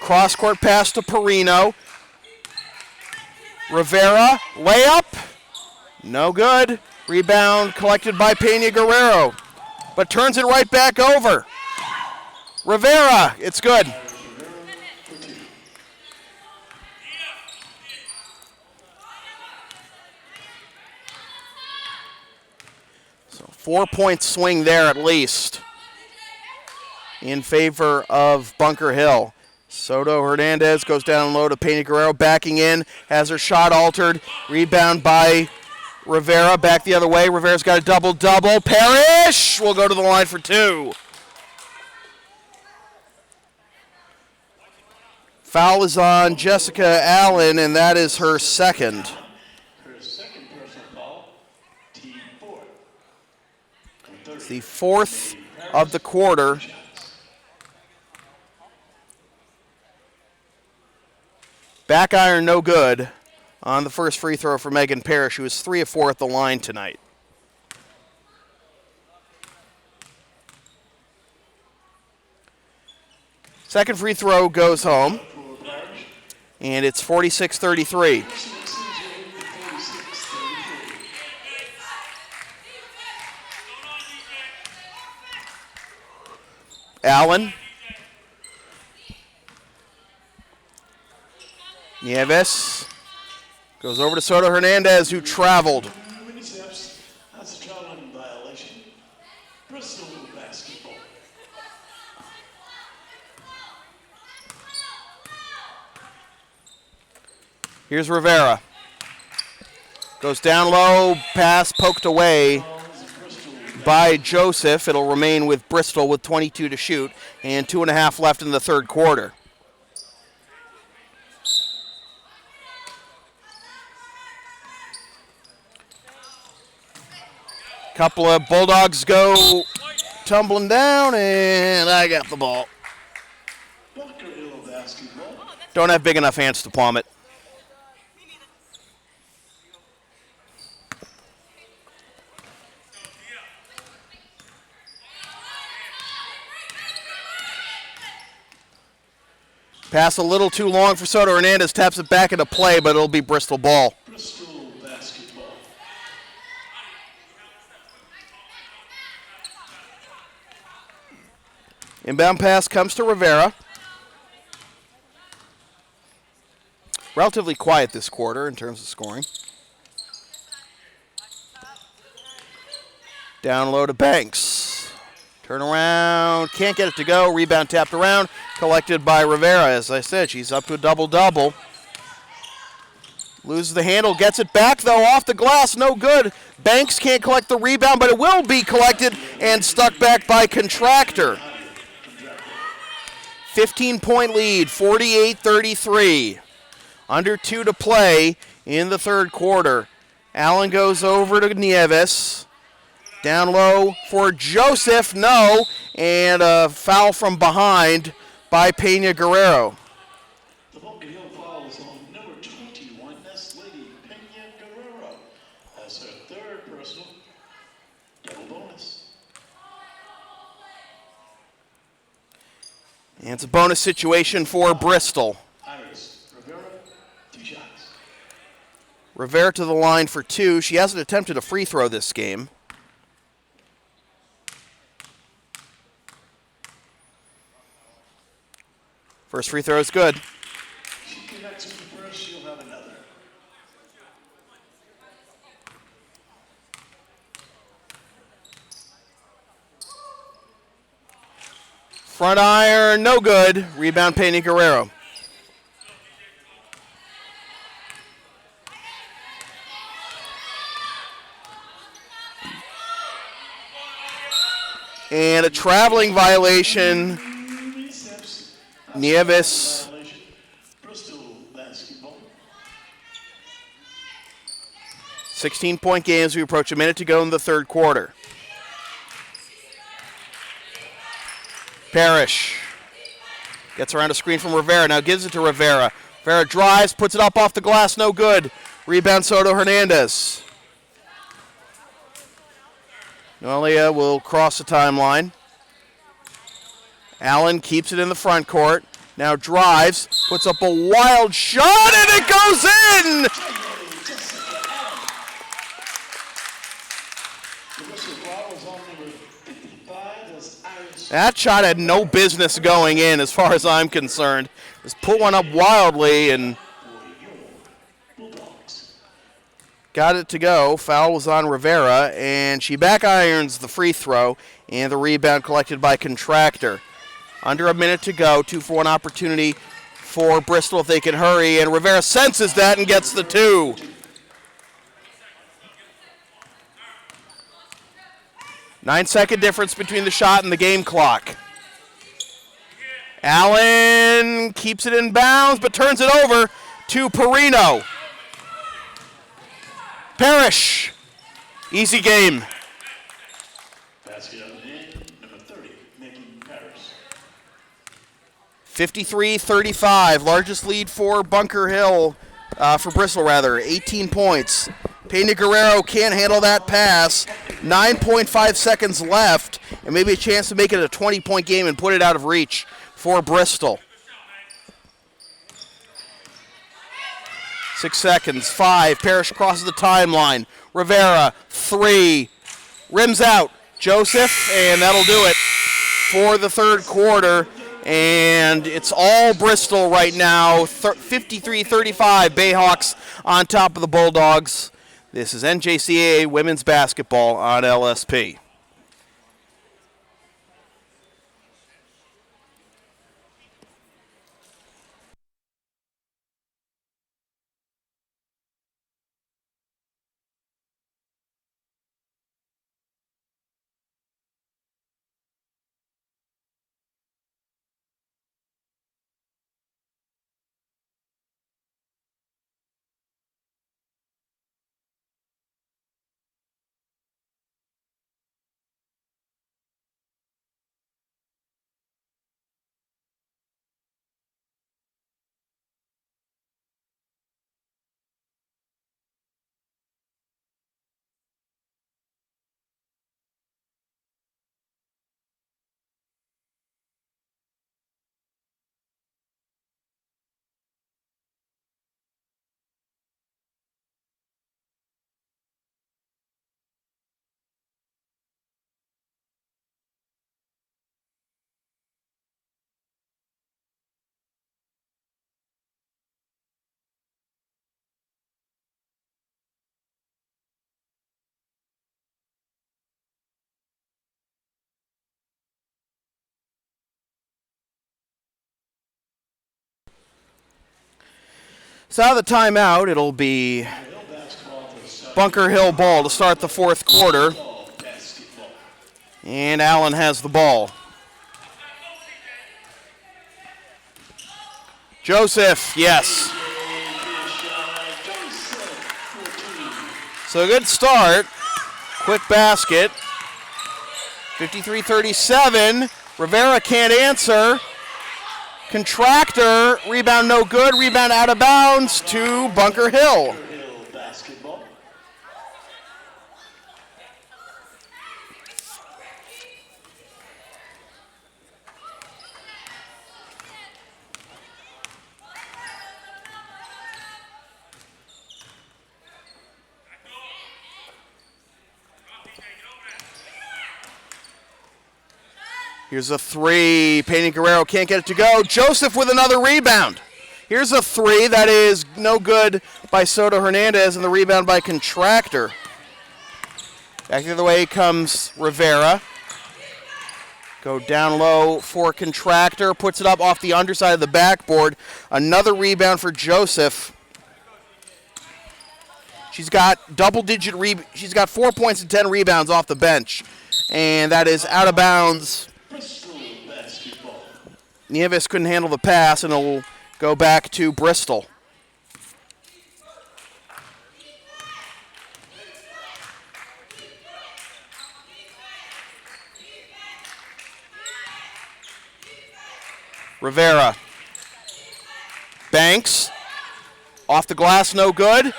Cross-court pass to Perino. Rivera, layup. No good. Rebound collected by Peina-Guerrero, but turns it right back over. Rivera, it's good. So 4-point swing there at least in favor of Bunker Hill. Soto Hernandez goes down low to Peina-Guerrero, backing in, has her shot altered. Rebound by Rivera, back the other way. Rivera's got a double-double. Parrish will go to the line for 2. Foul is on Jessica Allen, and that is her second. Her second personal foul, T4. It's the 4th of the quarter. Back iron no good on the first free throw for Megan Parrish, who was 3 of 4 at the line tonight. Second free throw goes home, and it's 46-33. Allen. Nieves goes over to Soto Hernandez, who traveled. Many steps. That's a traveling violation. Bristol basketball. Here's Rivera. Goes down low, pass poked away by Joseph. It'll remain with Bristol with 22 to shoot and 2.5 left in the third quarter. Couple of Bulldogs go tumbling down, and I got the ball. Bunker Hill basketball. Don't have big enough hands to palm it. Pass a little too long for Soto Hernandez, taps it back into play, but it'll be Bristol ball. Bristol basketball. Inbound pass comes to Rivera. Relatively quiet this quarter in terms of scoring. Down low to Banks. Turn around, can't get it to go. Rebound tapped around, collected by Rivera. As I said, she's up to a double-double. Loses the handle, gets it back though, off the glass, no good. Banks can't collect the rebound, but it will be collected and stuck back by Contractor. 15-point lead, 48-33. Under 2 to play in the third quarter. Allen goes over to Nieves. Down low for Joseph, no, and a foul from behind by Peina-Guerrero. The Bunker Hill foul is on number 21. That's Leidy Peina-Guerrero. That's her third personal. Double bonus. And it's a bonus situation for Bristol. Iris Rivera, 2 shots. Rivera to the line for 2. She hasn't attempted a free throw this game. First free throw is good. She connects with the first, she'll have another. Front iron, no good. Rebound, Peina-Guerrero. And a traveling violation. Nieves. Bristol basketball. 16-point game as we approach a minute to go in the third quarter. Parrish gets around a screen from Rivera, now gives it to Rivera. Rivera drives, puts it up off the glass, no good. Rebound Soto Hernandez. Noelia will cross the timeline. Allen keeps it in the front court. Now drives, puts up a wild shot, and it goes in! That shot had no business going in as far as I'm concerned. Just put one up wildly and got it to go. Foul was on Rivera, and she back irons the free throw, and the rebound collected by Contractor. Under a minute to go, 2-for-1 opportunity for Bristol if they can hurry, and Rivera senses that and gets the two. Nine-second difference between the shot and the game clock. Allen keeps it in bounds, but turns it over to Perino. Parrish. Easy game. Basket on the end, number 30, making Paris. 53-35, largest lead for Bunker Hill, for Bristol rather, 18 points. Peina-Guerrero can't handle that pass. 9.5 seconds left, and maybe a chance to make it a 20-point game and put it out of reach for Bristol. 6 seconds, 5. Parrish crosses the timeline. Rivera, 3. Rims out. Joseph, and that'll do it for the third quarter. And it's all Bristol right now. 53-35, Bayhawks on top of the Bulldogs. This is NJCAA women's basketball on LSP. So out of the timeout, it'll be Bunker Hill ball to start the fourth quarter. And Allen has the ball. Joseph, yes. So a good start. Quick basket. 53-37. Rivera can't answer. Contractor, rebound no good, rebound out of bounds to Bunker Hill. Here's a three. Peina-Guerrero can't get it to go. Joseph with another rebound. Here's a three that is no good by Soto Hernandez, and the rebound by Contractor. Back the other way comes Rivera. Go down low for Contractor. Puts it up off the underside of the backboard. Another rebound for Joseph. She's got she's got 4 points and 10 rebounds off the bench. And that is out of bounds. Nieves couldn't handle the pass, and it'll go back to Bristol. Rivera. Banks. Off the glass, no good.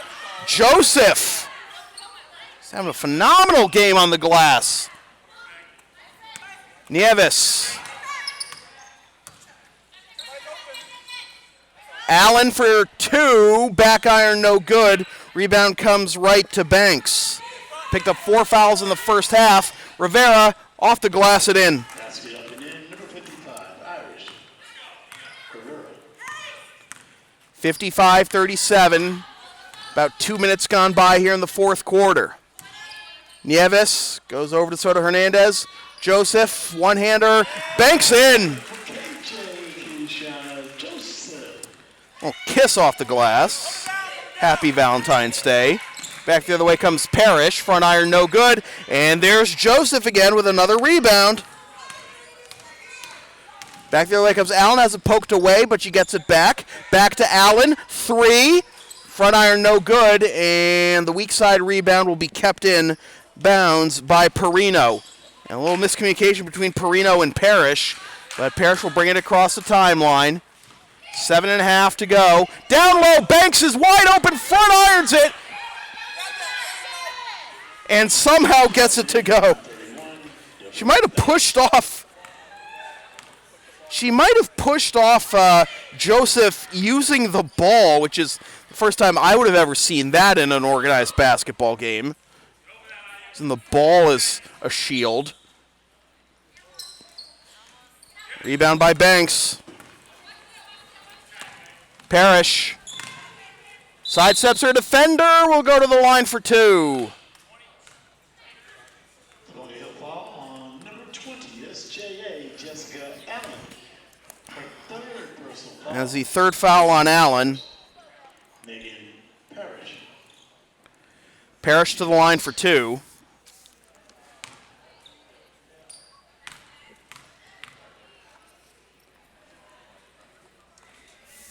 Joseph. He's having a phenomenal game on the glass. Nieves. Allen for two. Back iron, no good. Rebound comes right to Banks. picked up 4 fouls in the first half. Rivera off the glass and in. Basket up and in, number 55, Irish. Rivera. 55-37. About 2 minutes gone by here in the fourth quarter. Nieves goes over to Soto Hernandez. Joseph, one-hander, banks in. Oh, kiss off the glass. Happy Valentine's Day. Back the other way comes Parrish. Front iron, no good. And there's Joseph again with another rebound. Back the other way comes Allen. Has it poked away, but she gets it back. Back to Allen. 3. Front iron, no good. And the weak side rebound will be kept in bounds by Perino. And a little miscommunication between Perino and Parrish. But Parrish will bring it across the timeline. 7.5 to go. Down low, Banks is wide open, front irons it. And somehow gets it to go. She might have pushed off. Joseph using the ball, which is the first time I would have ever seen that in an organized basketball game. And the ball is a shield. Rebound by Banks. Parrish sidesteps her defender. Will go to the line for 2. Going to foul on number 20, SJA, Jessica Allen. Her third personal foul. As the third foul on Allen. Megan Parrish. Parrish to the line for 2.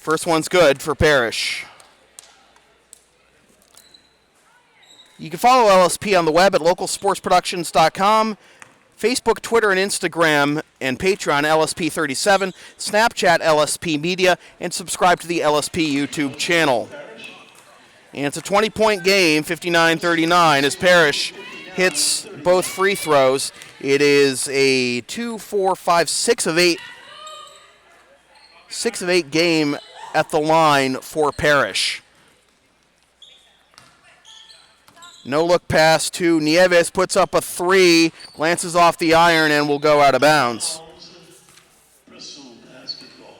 First one's good for Parrish. You can follow LSP on the web at localsportsproductions.com, Facebook, Twitter, and Instagram, and Patreon, LSP37, Snapchat, LSP Media, and subscribe to the LSP YouTube channel. And it's a 20-point game, 59-39, as Parrish hits both free throws. It is a 2, 4, 5, 6 of 8 game at the line for Parrish. No look pass to Nieves, puts up a 3, glances off the iron, and will go out of bounds. Bristol basketball.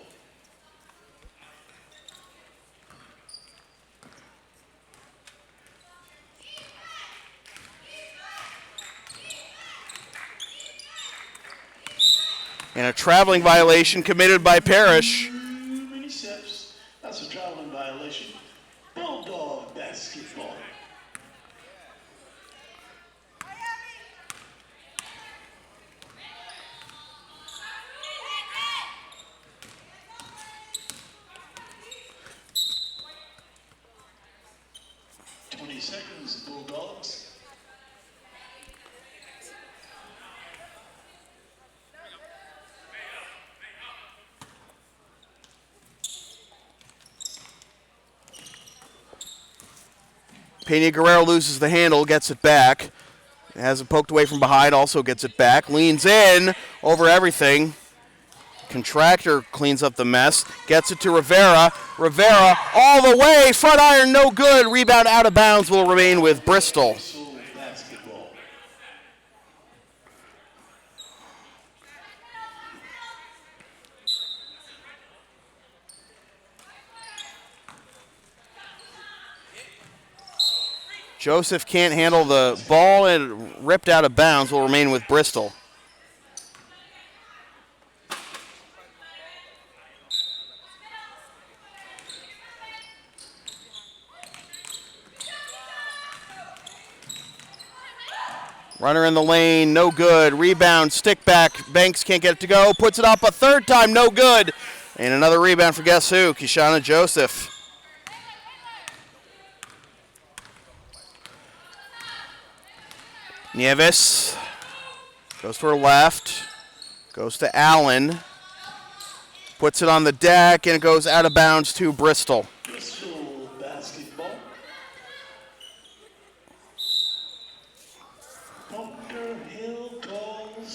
And a traveling violation committed by Parrish. Many steps. That's a traveling violation. Bulldog basketball. Seconds, Bulldogs. Peina-Guerrero loses the handle, gets it back. Has it poked away from behind, also gets it back. Leans in over everything. Contractor cleans up the mess. Gets it to Rivera. Rivera all the way. Front iron, no good. Rebound out of bounds will remain with Bristol. Basketball. Joseph can't handle the ball and ripped out of bounds will remain with Bristol. Runner in the lane, no good. Rebound, stick back. Banks can't get it to go. Puts it up a third time, no good. And another rebound for guess who? Kishana Joseph. Nieves goes to her left. Goes to Allen. Puts it on the deck, and it goes out of bounds to Bristol. Bristol basketball. Bunker Hill calls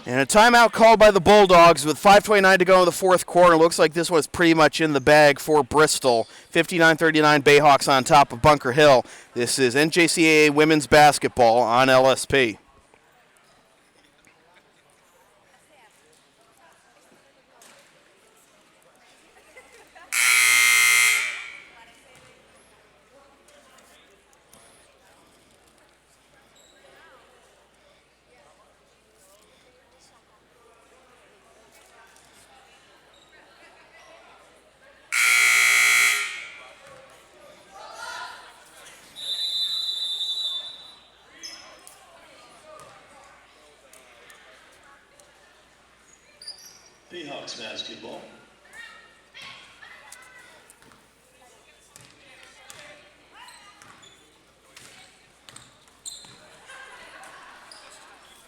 And a timeout called by the Bulldogs with 5:29 to go in the fourth quarter. Looks like this was pretty much in the bag for Bristol. 59-39 Bayhawks on top of Bunker Hill. This is NJCAA women's basketball on LSP. Bayhawks basketball.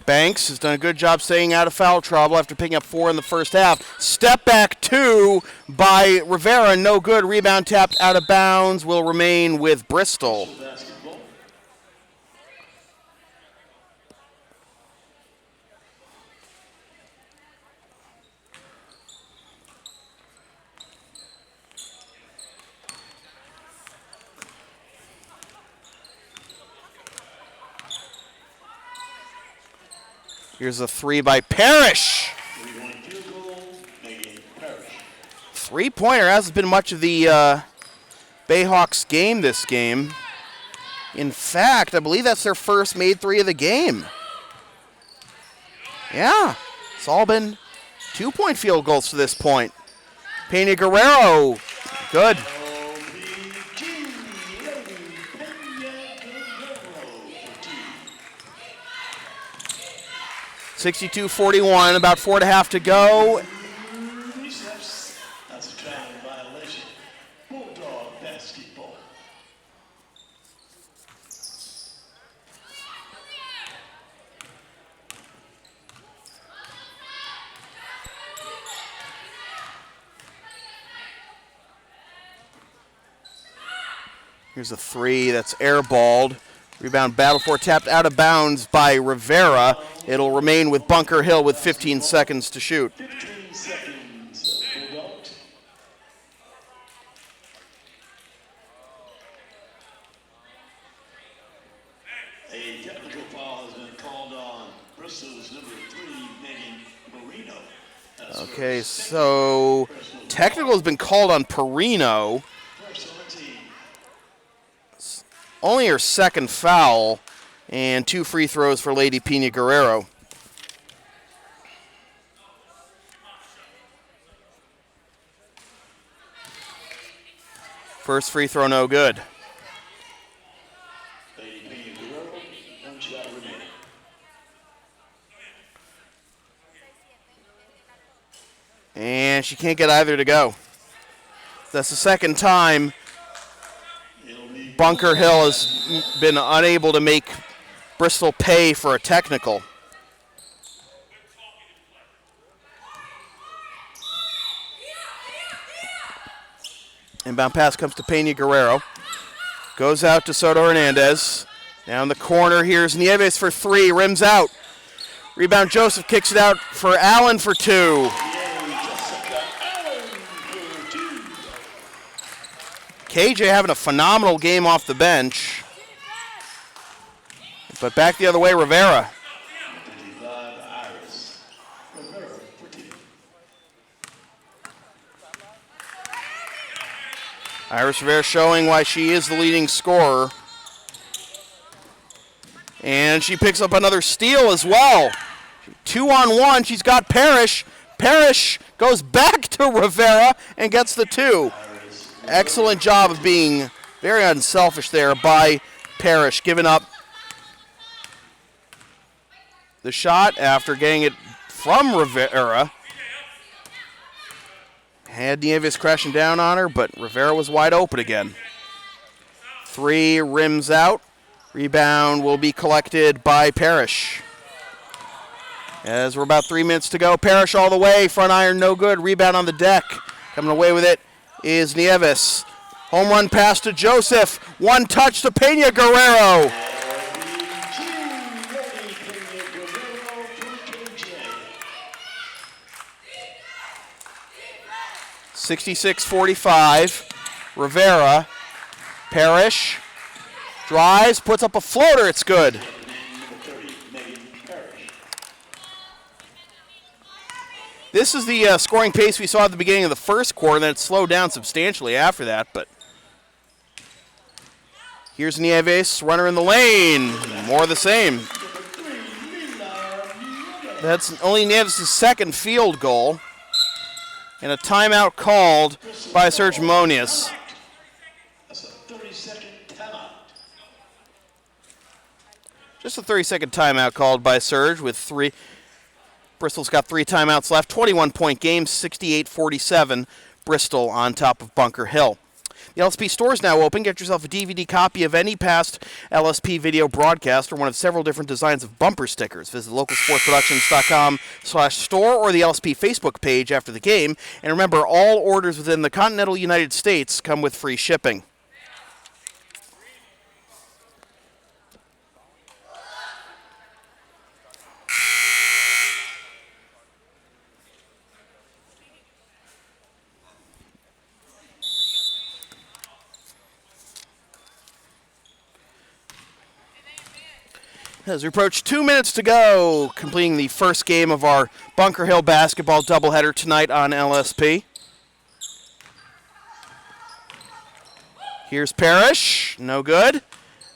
Banks has done a good job staying out of foul trouble after picking up 4 in the first half. Step back 2 by Rivera, no good. Rebound tapped out of bounds, will remain with Bristol. Basketball. Here's a 3 by Parrish. 3-point field goal, making Parrish. Three-pointer hasn't been much of the Bayhawks game this game. In fact, I believe that's their first made 3 of the game. Yeah, it's all been 2-point field goals to this point. Peina-Guerrero, good. OBG, Leidy Peina-Guerrero for two. 62-41, about 4.5 to go. Steps. That's a traveling violation. Bulldog basketball. Here's a 3 that's airballed. Rebound battle for tapped out of bounds by Rivera. It'll remain with Bunker Hill with 15 seconds to shoot. 15 seconds. Bulldogs. A technical foul has been called on Bristol's number 3, Leidy Peina-Guerrero. That's Okay, first so Bristol technical has been called on Perino. first on the team. Only her second foul, and 2 free throws for Leidy Peina-Guerrero. First free throw, no good. Leidy Peina-Guerrero, 1 shot remaining. And she can't get either to go. That's the second time It'll be Bunker Hill has been unable to make Bristol pay for a technical. Inbound pass comes to Peina-Guerrero. Goes out to Soto Hernandez. Down the corner, here's Nieves for 3, rims out. Rebound, Joseph kicks it out for Allen for 2. KJ having a phenomenal game off the bench. But back the other way, Rivera. 55, Iris. Rivera for two. Iris Rivera showing why she is the leading scorer. And she picks up another steal as well. 2-on-1, she's got Parrish. Parrish goes back to Rivera and gets the 2. Excellent job of being very unselfish there by Parrish, giving up the shot after getting it from Rivera. Had Nieves crashing down on her, but Rivera was wide open again. 3 rims out. Rebound will be collected by Parrish. As we're about 3 minutes to go, Parrish all the way, front iron no good, rebound on the deck. Coming away with it is Nieves. Home run pass to Joseph, 1 touch to Peina-Guerrero. 66-45. Rivera. Parrish. Drives, puts up a floater. It's good. This is the scoring pace we saw at the beginning of the first quarter, and then it slowed down substantially after that. But here's Nieves, runner in the lane. More of the same. That's only Nieves' second field goal. And a timeout called by Serge Monius. That's a 30-second timeout. Just a 30-second timeout called by Serge with three. Bristol's got 3 timeouts left. 21-point game, 68-47. Bristol on top of Bunker Hill. The LSP store is now open. Get yourself a DVD copy of any past LSP video broadcast or one of several different designs of bumper stickers. Visit localsportsproductions.com/store or the LSP Facebook page after the game. And remember, all orders within the continental United States come with free shipping. As we approach 2 minutes to go, completing the first game of our Bunker Hill basketball doubleheader tonight on LSP. Here's Parrish, no good.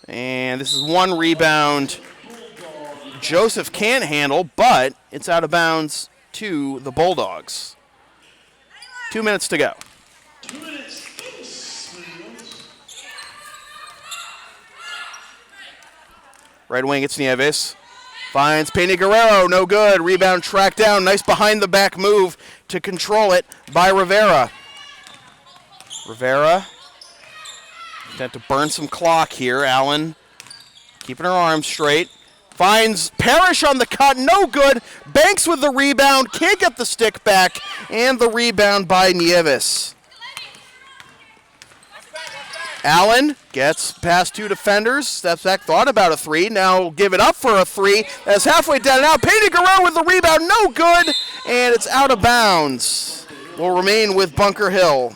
And this is one rebound Joseph can't handle, but it's out of bounds to the Bulldogs. 2 minutes to go. 2 minutes. Right wing, it's Nieves. Finds Peina-Guerrero, no good. Rebound tracked down. Nice behind-the-back move to control it by Rivera. Rivera. Got to burn some clock here. Allen keeping her arms straight. Finds Parrish on the cut, no good. Banks with the rebound, can't get the stick back. And the rebound by Nieves. Allen gets past 2 defenders, steps back, thought about a 3, now give it up for a 3. That's halfway down now. Peina-Guerrero with the rebound, no good, and it's out of bounds. Will remain with Bunker Hill.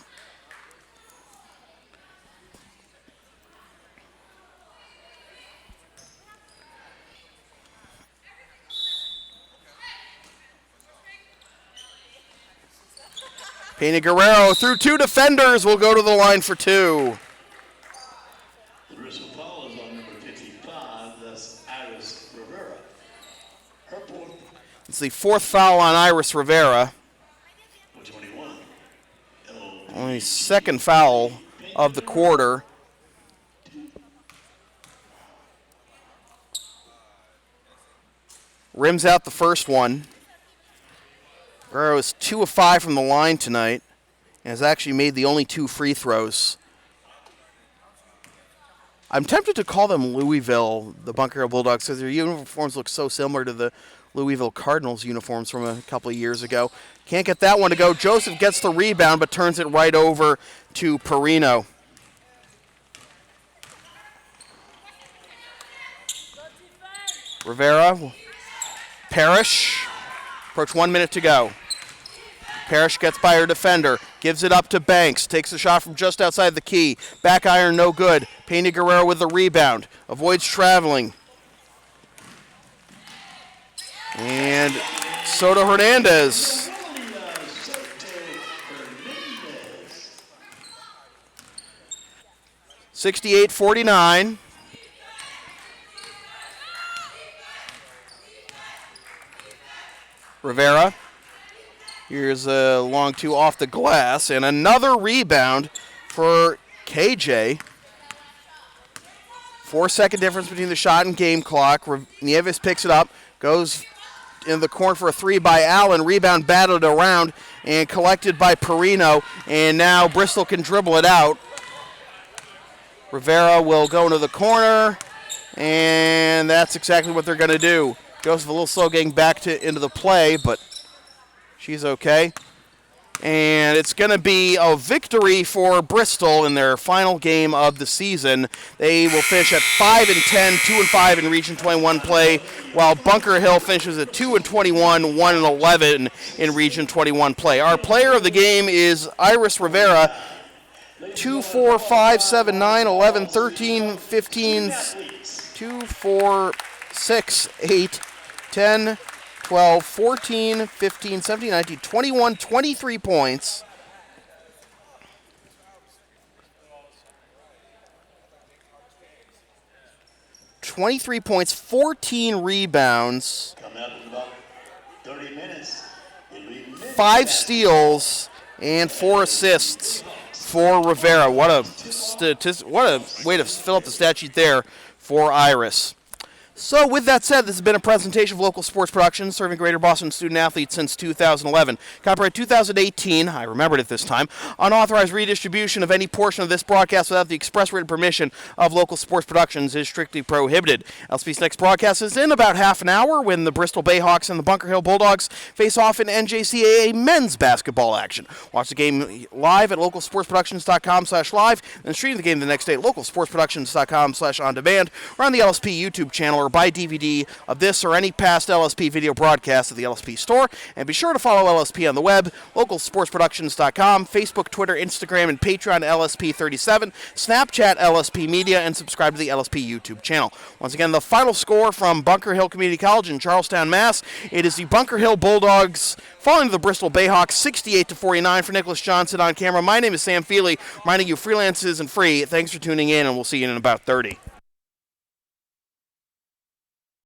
Peina-Guerrero through 2 defenders will go to the line for 2. It's the 4th foul on Iris Rivera. Only 2nd foul of the quarter. Rims out the first one. Guerrero is 2 of 5 from the line tonight and has actually made the only 2 free throws. I'm tempted to call them Louisville, the Bunker Hill Bulldogs, because their uniforms look so similar to the Louisville Cardinals uniforms from a couple of years ago. Can't get that one to go. Joseph gets the rebound, but turns it right over to Perino. Rivera. Parrish. Approach 1 minute to go. Parrish gets by her defender, gives it up to Banks, takes a shot from just outside the key. Back iron, no good. Peina-Guerrero with the rebound, avoids traveling. And Soto Hernandez. (68-49). Rivera. Here's a long 2 off the glass, and another rebound for KJ. 4-second difference between the shot and game clock. Nieves picks it up, goes in the corner for a 3 by Allen. Rebound battled around and collected by Perino, and now Bristol can dribble it out. Rivera will go into the corner, and that's exactly what they're going to do. Joseph a little slow getting back into the play, but she's okay. And it's going to be a victory for Bristol in their final game of the season. They will finish at 5-10, 2-5 in Region 21 play, while Bunker Hill finishes at 2-21, 1-11 in Region 21 play. Our player of the game is Iris Rivera. 2, 4, 5, 7, 9, 11, 13, 15, 2, 4, 6, 8, 10, 12, 14, 15, 17, 19, 21, 23 points. .23 points, 14 rebounds, Coming up in about 30 minutes. 5 steals, and 4 assists for Rivera. What a way to fill up the stat sheet there for Iris. So with that said, this has been a presentation of Local Sports Productions, serving Greater Boston student-athletes since 2011. Copyright 2018, I remembered it this time, unauthorized redistribution of any portion of this broadcast without the express written permission of Local Sports Productions is strictly prohibited. LSP's next broadcast is in about half an hour when the Bristol Bayhawks and the Bunker Hill Bulldogs face off in NJCAA men's basketball action. Watch the game live at localsportsproductions.com/live, and stream the game the next day at localsportsproductions.com/on-demand, or on the LSP YouTube channel, or buy DVD of this or any past LSP video broadcast at the LSP store. And be sure to follow LSP on the web, localsportsproductions.com, Facebook, Twitter, Instagram, and Patreon LSP37, Snapchat LSP Media, and subscribe to the LSP YouTube channel. Once again, the final score from Bunker Hill Community College in Charlestown, Mass. It is the Bunker Hill Bulldogs falling to the Bristol Bayhawks 68-49. For Nicholas Johnson on camera, my name is Sam Feely, reminding you freelance isn't free. Thanks for tuning in, and we'll see you in about 30.